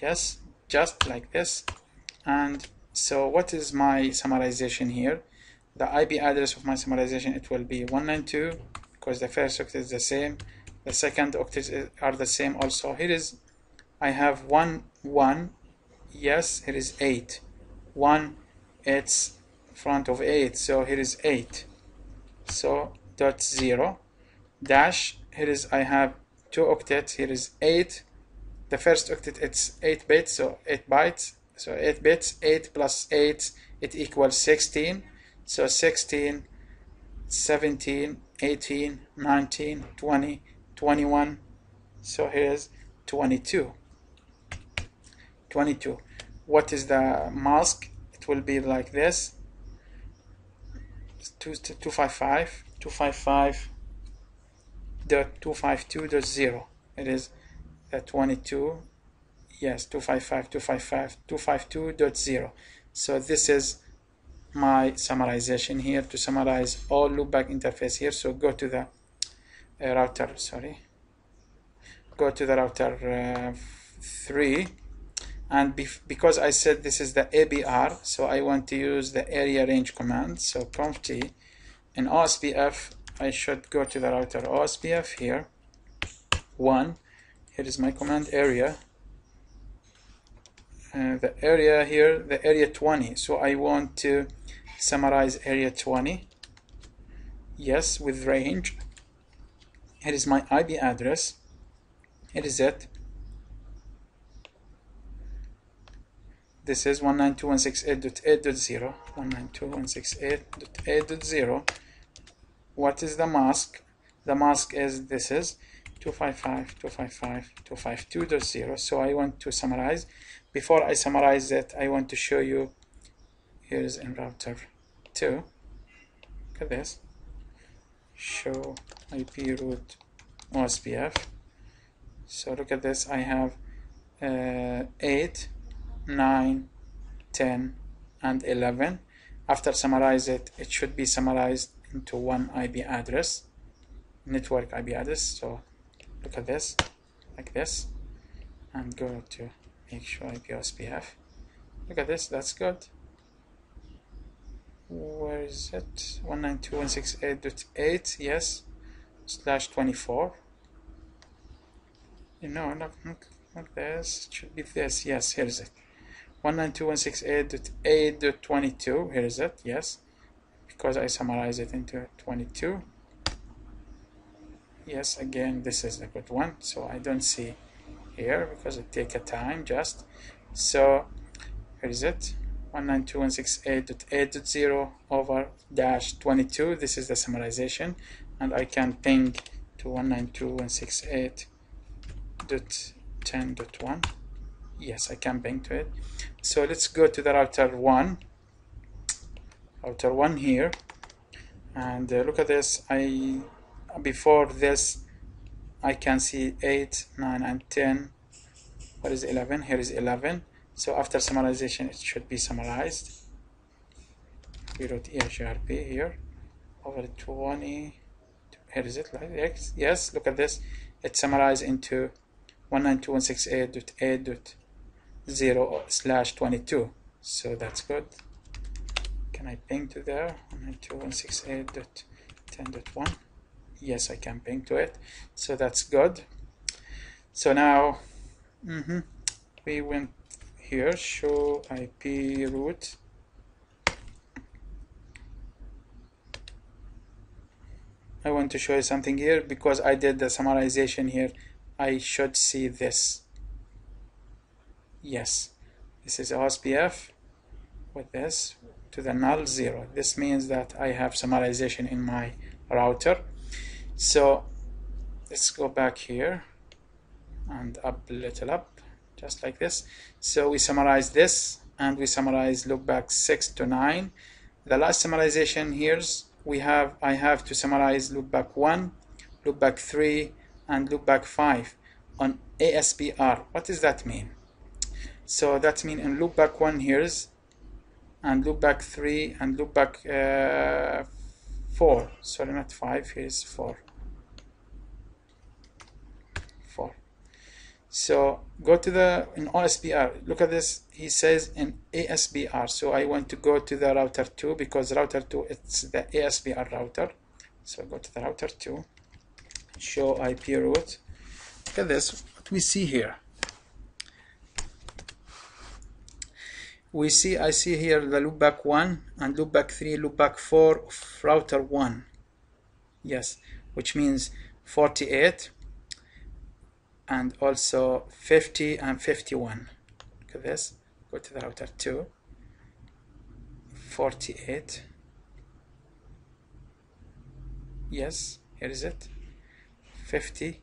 Yes, just like this. And so what is my summarization here? The IP address of my summarization, it will be 192 because the first octet is the same. The second octets are the same also. Here is, I have 1, 1. Yes, here is 8. 1, it's front of 8. So here is 8. So dot 0. Dash, here is I have 2 octets. Here is 8. The first octet it's 8 bits, so 8 bytes. So 8 bits, 8 plus 8, it equals 16. So 16, 17, 18, 19, 20, 21. So here's 22. 22. What is the mask? It will be like this. 255.252.0. It is 22. Yes, 255.252.0. So this is my summarization here to summarize all loopback interface here. So go to the router, sorry. Go to the router 3. And because I said this is the ABR, so I want to use the area range command. So conft in OSPF, I should go to the router OSPF here. 1. Here is my command area. The area here, the area 20. So I want to summarize area 20. Yes, with range. Here is my IP address. Here is it. This is 192.168.8.0. 192.168.8.0. What is the mask? The mask is, this is 255.255.252.0. So I want to summarize. Before I summarize it, I want to show you, here is in router 2. Look at this. Show IP root OSPF. So look at this. I have 8, 9, 10, and 11. After summarize it, it should be summarized into one IP address, network IP address. So look at this, like this, and go to make sure IP OSPF. Look at this, that's good. Where is it? 192.168.8, yes, /24. No, not this. It should be this. Yes, here is it. 192.168.8.22. Here is it. Yes, because I summarize it into 22. Yes, again, this is a good one. So I don't see here because it take a time just. So here is it. 192.168.8.0 over dash 22. This is the summarization, and I can ping to 192.168.10.1. Yes, I can ping to it. So let's go to the router 1 here, and look at this. Before this I can see 8, 9 and 10. What is 11? Here is 11. So after summarization it should be summarized. We wrote EIGRP here over 20. Here is it, like X. Yes, look at this. It's summarized into 192.168.8.0/22. So that's good. Can I ping to there? 192.168.10.1. Yes, I can ping to it. So that's good. So now we went here, show IP route. I want to show you something here because I did the summarization here. I should see this. Yes, this is OSPF with this to the null 0. This means that I have summarization in my router. So let's go back here and up a little up, just like this. So we summarize this, and we summarize loopback 6 to 9. The last summarization here I have to summarize loopback 1, loopback 3 and loopback 5 on ASBR. What does that mean? So that means in loopback 1 here's, and loopback 3 and loopback 4. Sorry, not 5. Here's 4. So go to in OSBR. Look at this. He says in ASBR. So I want to go to the router 2 because router 2 it's the ASBR router. So go to the router 2. Show IP route. Look at this. What we see here. I see here the loopback 1 and loopback 3, loopback 4 of router 1. Yes, which means 48 and also 50 and 51. Look at this. Go to the router 2. 48. Yes, here is it. 50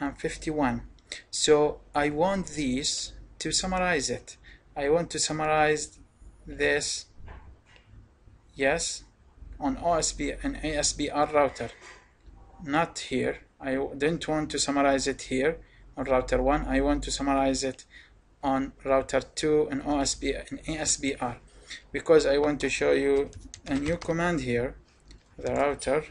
and 51. So I want these to summarize it. I want to summarize this, yes, on OSP and ASBR router, not here. I didn't want to summarize it here on router 1. I want to summarize it on router 2 and OSP and ASBR because I want to show you a new command here. The router,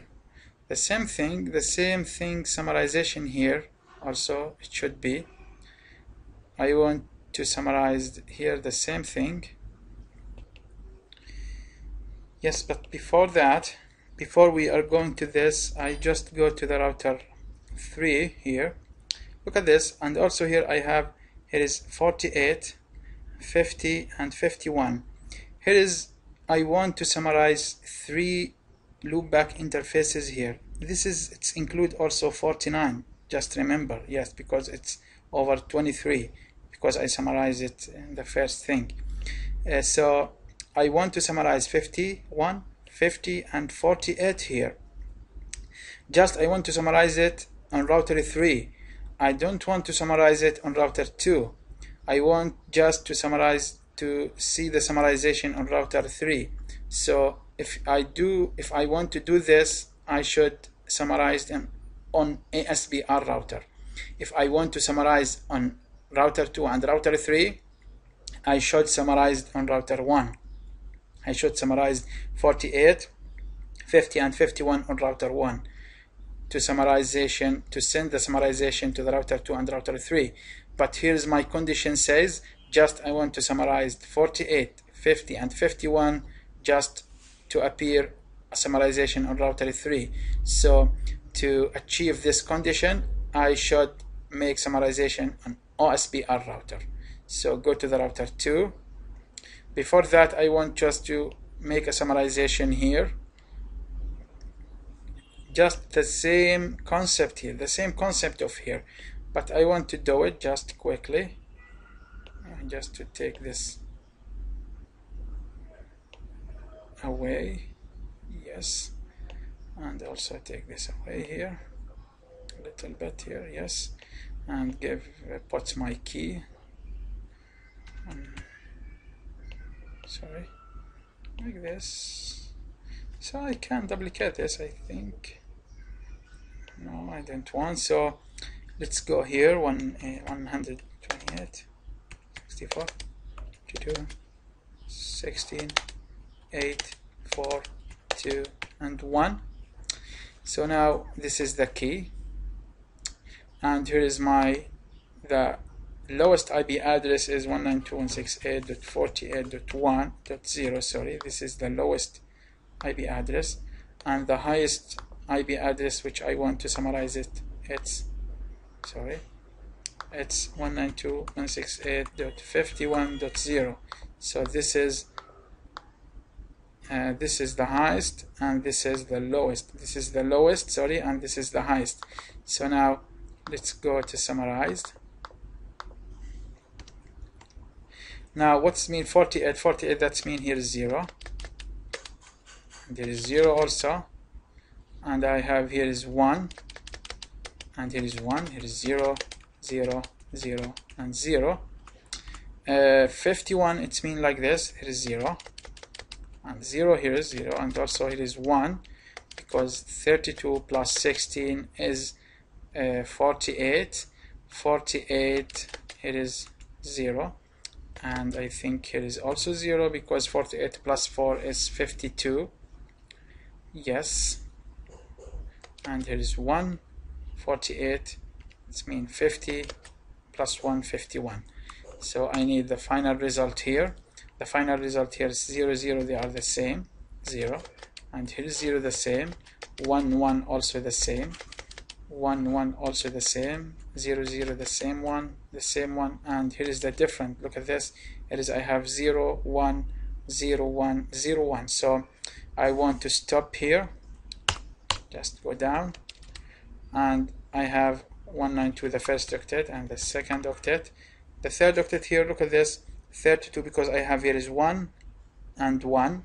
the same thing, summarization here also it should be. I want to summarize here the same thing. Yes, but before that, before we are going to this, I just go to the router 3 here. Look at this, and also here here is 48, 50 and 51. Here is, I want to summarize 3 loopback interfaces here. It's include also 49, just remember, yes, because it's over 23 because I summarize it in the first thing. So I want to summarize 51, 50 and 48 here. Just I want to summarize it on router 3. I don't want to summarize it on router 2. I want just to see the summarization on router 3. So if I want to do this, I should summarize them on ASBR router. If I want to summarize on router 2 and router 3, I should summarize on router 1. I should summarize 48, 50 and 51 on router 1 to send the summarization to the router 2 and router 3. But here's my condition says just I want to summarize 48, 50 and 51 just to appear a summarization on router 3. So to achieve this condition, I should make summarization on OSBR router. So go to the router 2. Before that, I want just to make a summarization here. Just the same concept here, the same concept of here, but I want to do it just quickly. Just to take this away, yes, and also take this away here a little bit here, yes, and put my key, sorry, like this. So I can duplicate this, I think. No, I don't want. So let's go here, 128, 64, 22, 16, 8, 4, 2, and 1. So now this is the key, and here is the lowest IP address is 192.168.48.1.0. sorry, this is the lowest IP address, and the highest IP address which I want to summarize it's 192.168.51.0. so this is the highest, and this is the lowest. This is the lowest, sorry, and this is the highest. So now let's go to summarized. Now what's mean 48? 48, that's mean here is 0. And there is 0 also. And I have here is 1. And here is 1. Here is 0, 0, 0, and 0. 51, it's mean like this. Here is 0. And 0 here is 0. And also here is 1. Because 32 plus 16 is 48. 48, here is 0. And I think here is also 0 because 48 plus 4 is 52. Yes. And here is 1. 48. It's mean 50 plus 1, 51. So I need the final result here. The final result here is 0, 0. They are the same. 0. And here is 0 the same. 1, 1 also the same. 1, 1 also the same. 0, 0 the same one. The same one. And here is the different. Look at this. It is I have 0, 1, 0, 1, 0, 1. So I want to stop here. Just go down. And I have 192 the first octet and the second octet. The third octet here, look at this. 32 because I have here is 1 and 1.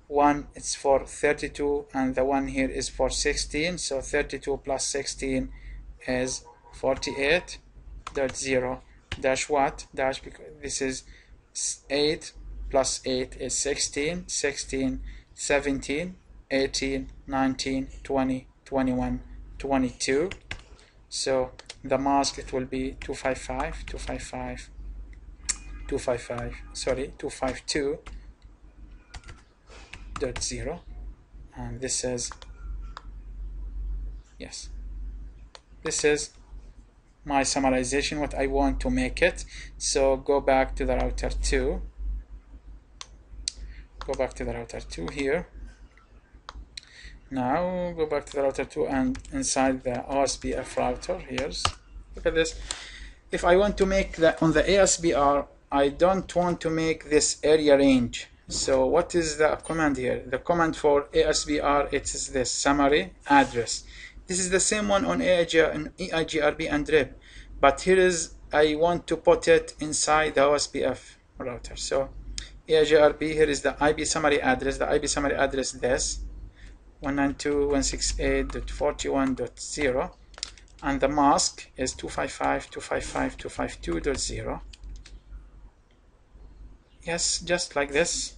1 it's for 32 and the 1 here is for 16. So 32 plus 16 is 48.0 dash what? Dash because this is 8 plus 8 is 16. 16, 17, 18, 19, 20, 21, 22. So the mask it will be 255, 255, 255, sorry, 252.0, and this is, yes, this is my summarization, what I want to make it. So go back to the router 2, go back to the router 2 here. Now go back to the router 2 and inside the OSPF router, here's, look at this. If I want to make that on the ASBR, I don't want to make this area range. So what is the command here? The command for ASBR, it is this summary address. This is the same one on EIGRP and RIP, but here is I want to put it inside the OSPF router. So EIGRP, here is the IP summary address. The IP summary address this 192.168.41.0, and the mask is 255.255.252.0. Yes, just like this.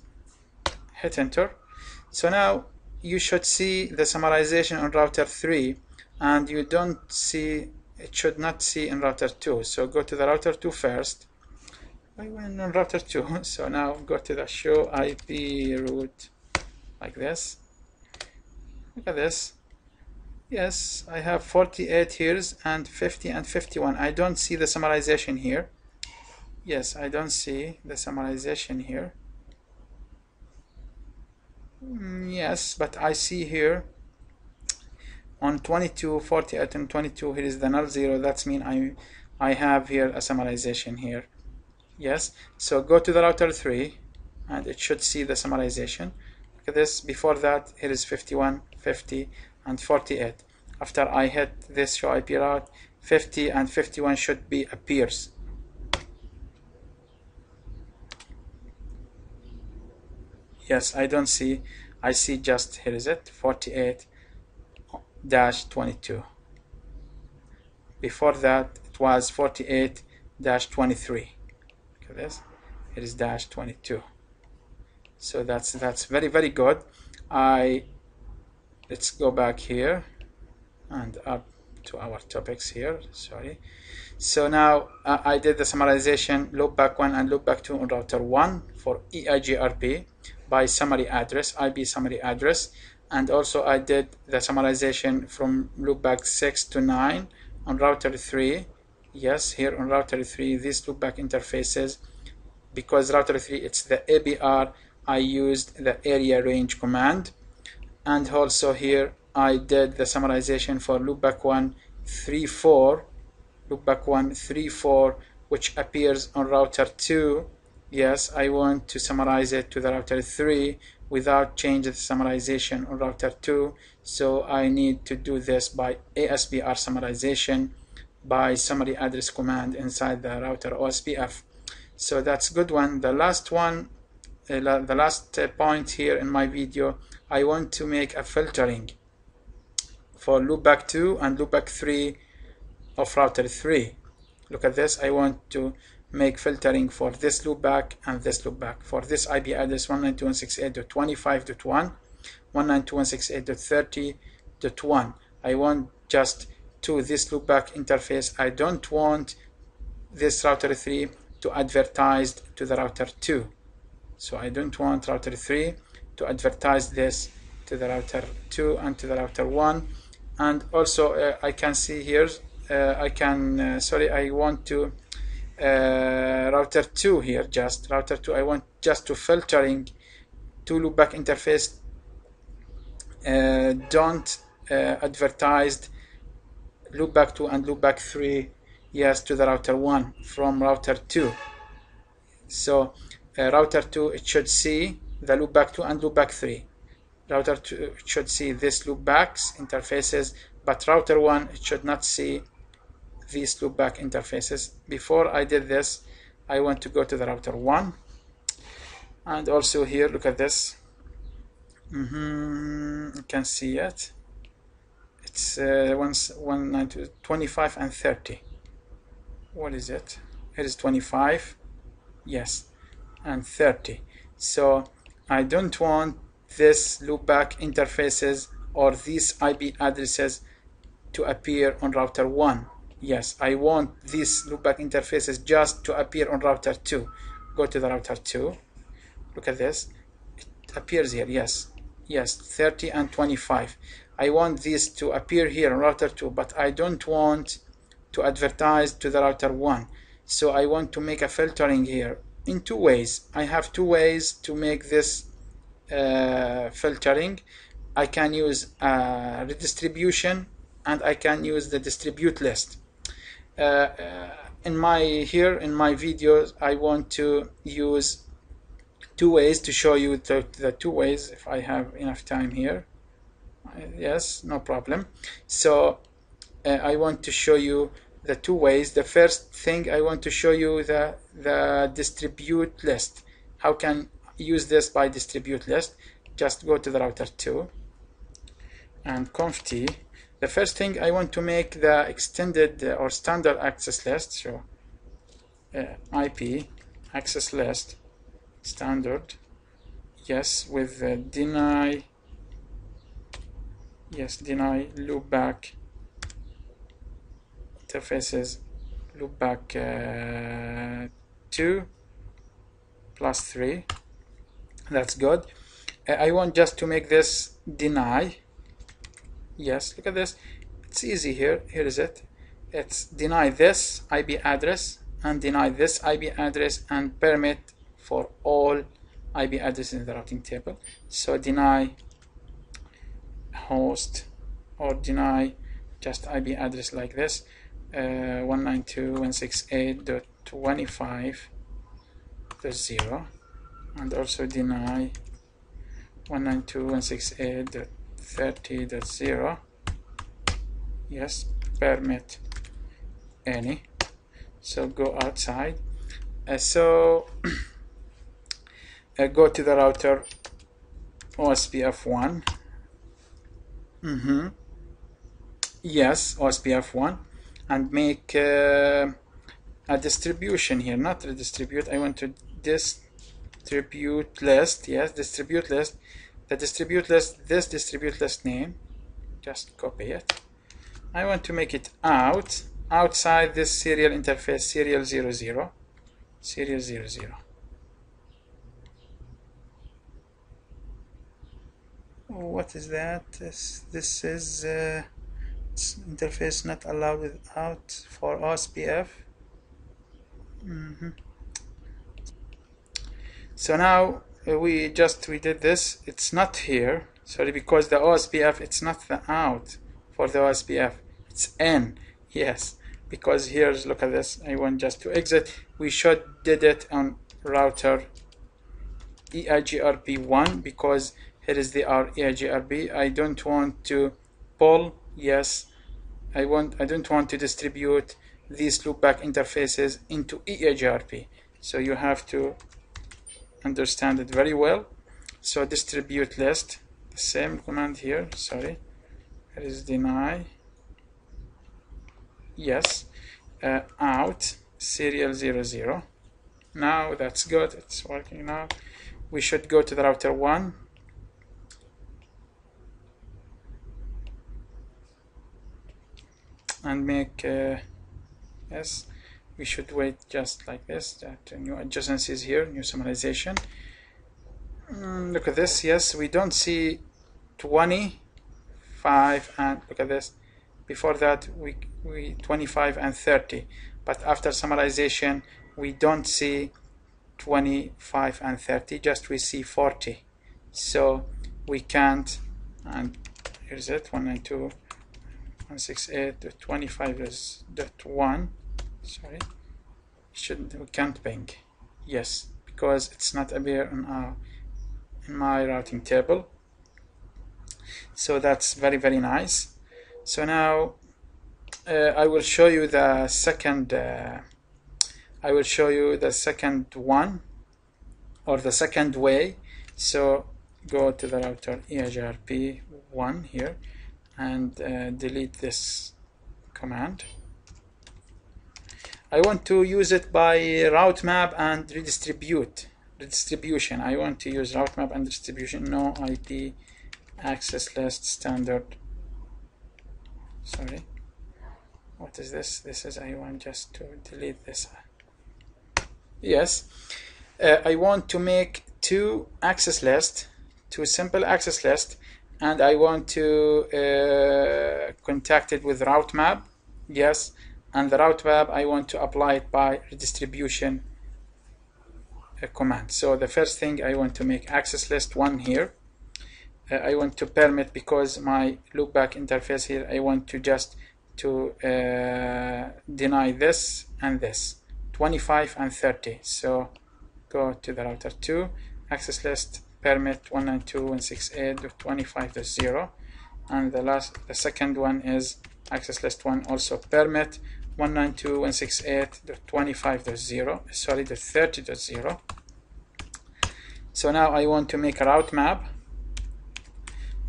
Hit enter. So now you should see the summarization on router 3, and you don't see, it should not see in router 2. So go to the router 2 first. I went on router 2. So now go to the show IP route like this. Look at this. Yes, I have 48 here and 50 and 51. I don't see the summarization here. Yes, I don't see the summarization here. Yes, but I see here on 22, 48 and 22, here is the null 0. That's mean I have here a summarization here. Yes, so go to the router 3 and it should see the summarization. Look at this. Before that, here is 51, 50 and 48. After I hit this show IP route, 50 and 51 should be appears. Yes, I don't see. I see just, here is it, 48-22. Before that it was 48-23. Look at this. It is -22. So that's very, very good. Let's go back here and up to our topics here. Sorry. So now I did the summarization loopback 1 and loopback 2 on router 1 for EIGRP by summary address, IP summary address, and also I did the summarization from loopback 6 to 9 on router 3. Yes, here on router 3, these loopback interfaces, because router 3 it's the ABR, I used the area range command. And also here I did the summarization for loopback 1 3.4, loopback 1 3.4, which appears on router 2. Yes, I want to summarize it to the router 3 without changing the summarization on router 2, so I need to do this by ASBR summarization by summary address command inside the router OSPF. So that's a good one. The last one, the last point here in my video, I want to make a filtering for loopback 2 and loopback 3 of router 3. Look at this. I want to make filtering for this loopback and this loopback. For this IP address 192.168.25.1, 192.168.30.1. I want just to this loopback interface. I don't want this router 3 to advertise to the router 2. So I don't want router 3 to advertise this to the router 2 and to the router 1. And also I can see here, I want to router 2 here, just router 2, I want just to filtering to loopback interface, don't advertise loopback 2 and loopback 3, yes, to the router 1 from router 2. So router 2, it should see the loopback 2 and loopback 3. Router 2, it should see this loopbacks interfaces, but router 1, it should not see these loopback interfaces. Before I did this, I want to go to the router 1, and also here, look at this. You can see it. It's 25 and 30. What is it? It is 25, yes, and 30. So I don't want this loopback interfaces or these IP addresses to appear on router 1. Yes, I want these loopback interfaces just to appear on router 2. Go to the router 2. Look at this. It appears here. Yes, 30 and 25. I want these to appear here on router 2, but I don't want to advertise to the router 1. So I want to make a filtering here in two ways. I have two ways to make this filtering. I can use redistribution, and I can use the distribute list. In my videos, I want to use two ways to show you the two ways, if I have enough time here. Yes, no problem. So I want to show you the two ways. The first thing, I want to show you the distribute list. How can use this by distribute list? Just go to the router 2 and conft. The first thing, I want to make the extended or standard access list. So IP access list standard, yes, with deny, yes, deny loopback interfaces, loopback 2 plus 3. That's good. I want just to make this deny. Yes, look at this. It's easy here. Here is it. It's deny this IP address and deny this IP address and permit for all IP addresses in the routing table. So deny host or deny just IP address like this, 192.168.25.0, and also deny 192.168.30.0. yes, permit any. So go outside. Go to the router OSPF1. Yes, OSPF1, and make a distribution here, not redistribute. I want to distribute list. Yes, distribute list. The distribute list, this distribute list name, just copy it. I want to make it outside this serial interface, serial 00, serial 00. What is that? This is interface not allowed without for OSPF. So now we did this. It's not here. Sorry, because the OSPF, it's not the out for the OSPF. It's in. Yes, because here's, look at this. I want just to exit. We should did it on router EIGRP1 because here is the EIGRP. I don't want to pull. Yes, I don't want to distribute these loopback interfaces into EIGRP. So you have to understand it very well. So distribute list, the same command here. Sorry, it is deny. Yes, out serial 00. Now that's good. It's working now. We should go to the router 1. And make yes, we should wait just like this. That new adjacencies here, new summarization. Look at this. Yes, we don't see 25 and look at this. Before that we 25 and 30, but after summarization we don't see 25 and 30, just we see 40. So we can't, and here's it, 192.168.25.1. Sorry, we can't ping. Yes, because it's not appear in my routing table. So that's very, very nice. So now I will show you the second. I will show you the second one, or the second way. So go to the router EIGRP1 here and delete this command. I want to use it by route map and redistribution. I want to use route map and distribution. No IP access list standard. Sorry, what is this? This is, I want just to delete this. Yes, I want to make two access lists, two simple access lists, and I want to contact it with route map. Yes, and the route map I want to apply it by redistribution command. So the first thing, I want to make access list 1 here. I want to permit, because my loopback interface here, I want to just to deny this and this, 25 and 30. So go to the router 2, access list permit 192.168.25.0, and the second one is access list 1, also permit 192.168.25.0, sorry, the 30.0. So now I want to make a route map.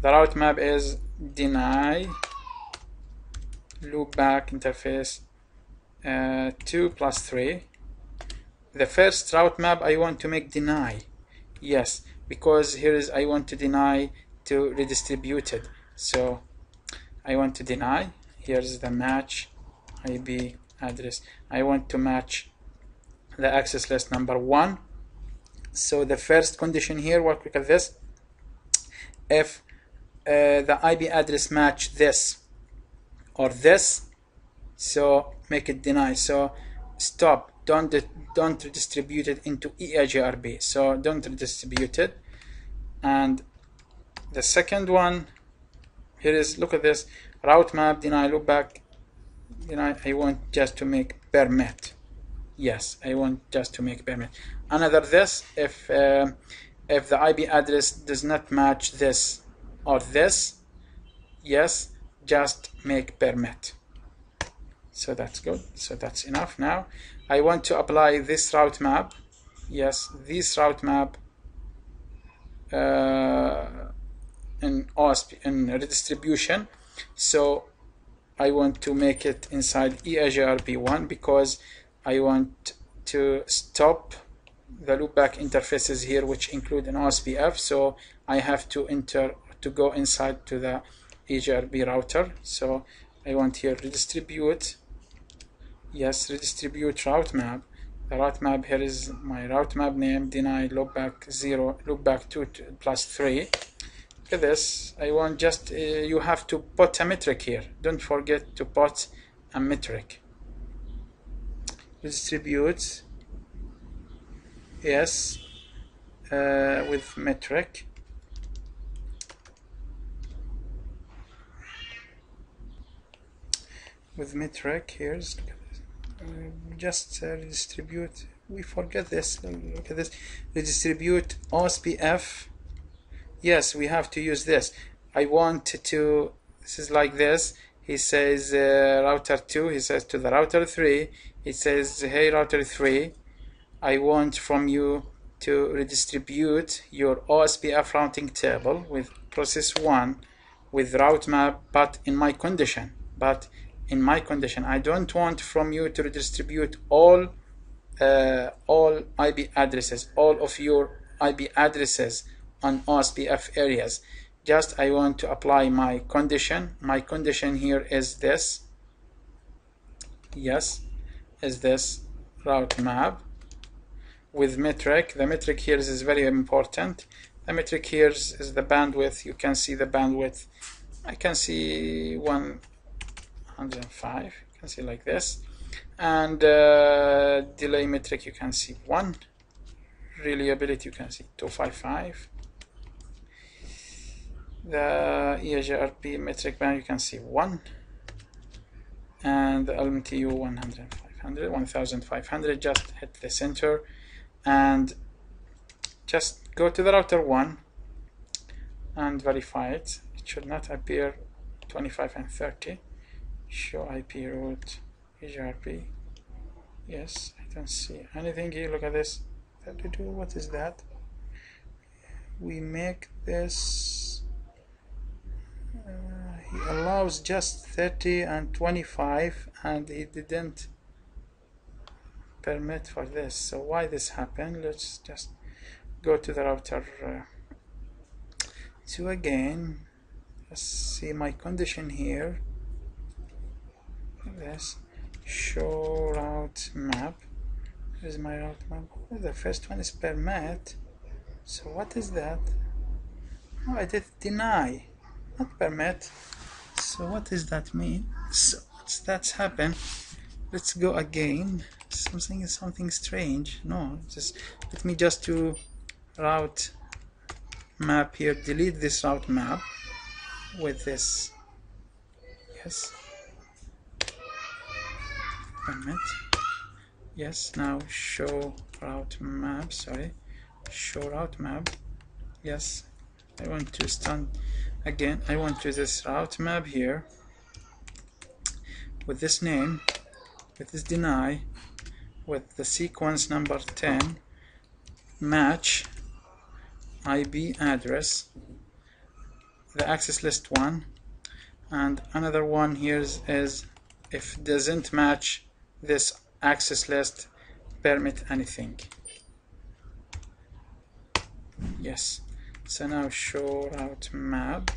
The route map is deny loopback interface 2 plus 3. The first route map I want to make deny. Yes, because here is, I want to deny to redistributed. So I want to deny. Here's the match IP address. I want to match the access list number 1. So the first condition here, what look at this. If the IP address match this or this, so make it deny. So stop, don't redistribute it into EIGRP. So don't redistribute it. And the second one here is, look at this, route map deny loopback deny. I want just to make permit. Yes, I want just to make permit. Another this, if the IP address does not match this or this, yes, just make permit. So that's good. So that's enough. Now I want to apply this route map. Yes, this route map in redistribution, so I want to make it inside EIGRP1 because I want to stop the loopback interfaces here, which include an OSPF, so I have to go inside to the EIGRP router. So I want here redistribute, yes, redistribute route map. The route map here is my route map name, deny loopback 0, loopback 2 plus 3. Look at this. I want just, you have to put a metric here. Don't forget to put a metric. Redistribute, yes, with metric. With metric, here's, look at this. Just redistribute. We forget this. Look at this. Redistribute OSPF. Yes, we have to use this. I want to, this is like this. He says router 2, he says to the router 3, he says, hey router 3, I want from you to redistribute your OSPF routing table with process 1 with route map, but in my condition. I don't want from you to redistribute all IP addresses, all of your IP addresses on OSPF areas. Just I want to apply my condition. My condition here is this. Yes, is this route map with metric. The metric here is very important. The metric here is the bandwidth. You can see the bandwidth. I can see 105. You can see like this. And delay metric, you can see 1. Reliability, you can see 255. The EIGRP metric band, you can see 1. And the LMTU 1500. Just hit the center and just go to the router 1 and verify it. It should not appear 25 and 30. Show IP route EIGRP. Yes, I don't see anything here. Look at this. What is that? We make this. He allows just 30 and 25, and he didn't permit for this. So why this happened? Let's just go to the router 2 again. Let's see my condition here. This show route map. Here's my route map. The first one is permit. So what is that? Oh, I did deny, not permit. So what does that mean? So that's happened. Let's go again. Something strange. No, just let me just do route map here. Delete this route map with this. Yes. Permit. Yes. Now show route map. Sorry. Show route map. Yes. I want to stand again. I want to this route map here with this name, with this deny, with the sequence number 10, match IP address, the access list 1, and another one here is if it doesn't match this access list, permit anything. Yes. So now show route map.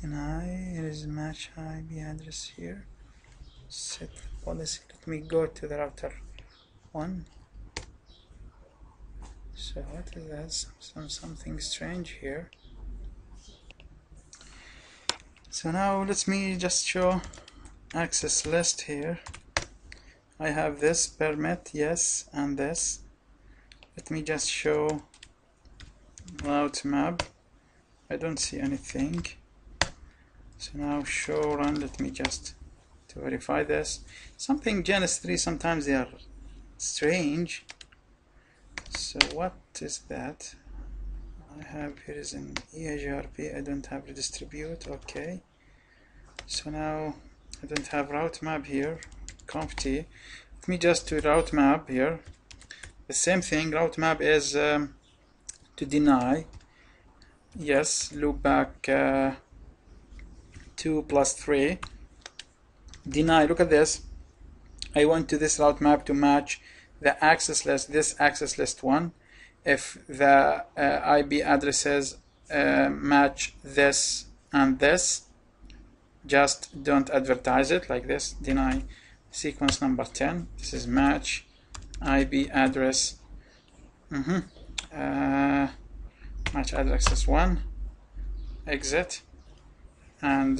Deny. Here is match IP address here. Set policy. Let me go to the router 1. So what is that? Something strange here. So now let me just show access list here. I have this permit, yes, and this. Let me just show route map. I don't see anything. So now show run. Let me just to verify this. Something Genesis 3, sometimes they are strange. So what is that? I have here is an EIGRP. I don't have redistribute. Okay. So now I don't have route map here. Conf-t. Let me just do route map here. The same thing. Route map is to deny. Yes, loop back 2 plus 3. Deny, look at this. I want to this route map to match the access list, this access list 1. If the IP addresses match this and this, just don't advertise it like this. Deny sequence number 10. This is match IP address. Match addresses 1. Exit. And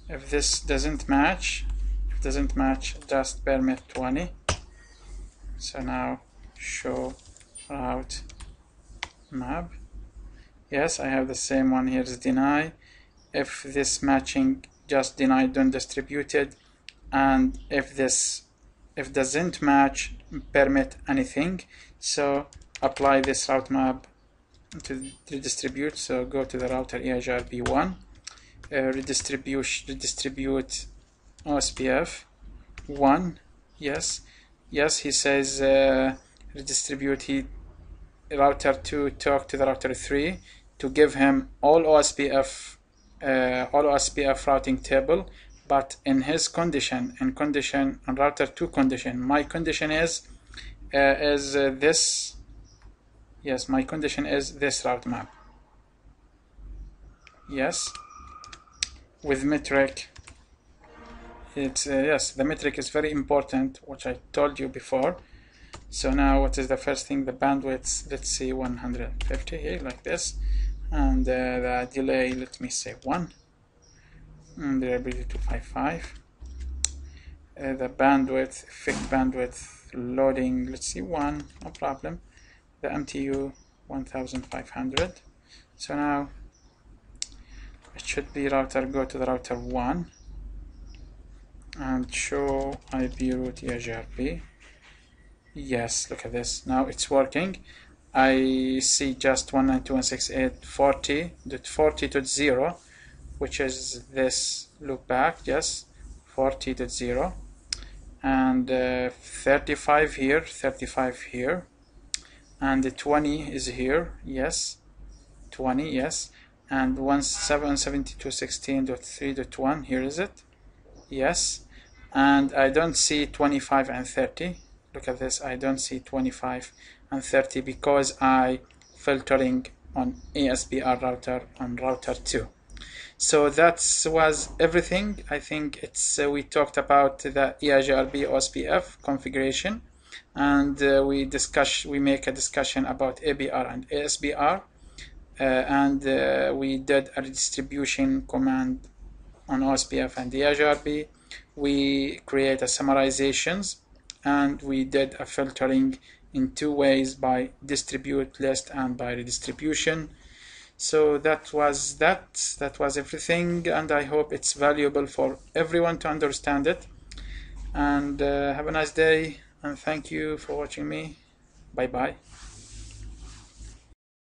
if this doesn't match, just permit 20. So now show route map. Yes, I have the same one here is deny. If this matching, just deny, don't distribute it. And if doesn't match, permit anything. So apply this route map to redistribute. So go to the router EIGRP1, redistribute OSPF 1. Yes, he says redistribute router 2 talk to the router 3 to give him all OSPF routing table, but in his condition, on router 2 condition, my condition is this. Yes, my condition is this route map. Yes, with metric. It's yes, the metric is very important, which I told you before. So now what is the first thing? The bandwidth, let's see, 150 here like this, and the delay, let me say 1, and the reliability 255. The bandwidth, fixed bandwidth, loading, let's see 1, no problem. The MTU 1500. So now it should be router, go to the router 1 and show IP route EIGRP. Yes, look at this, now it's working. I see just 192.168.40.40.0, which is this loopback. Yes, 40.0, and 35 here, 35 here, and the 20 is here. Yes, 20, yes, and 172.16.3.1, here is it. Yes, and I don't see 25 and 30. Look at this, I don't see 25 and 30 because I filtering on ASBR router on router 2. So that was everything. I think it's we talked about the EIGRP-OSPF configuration, and we make a discussion about ABR and ASBR, and we did a redistribution command on OSPF and EIGRP. We create a summarizations, and we did a filtering in 2 ways, by distribute list and by redistribution. So that was everything, and I hope it's valuable for everyone to understand it. And have a nice day, and thank you for watching me. Bye bye.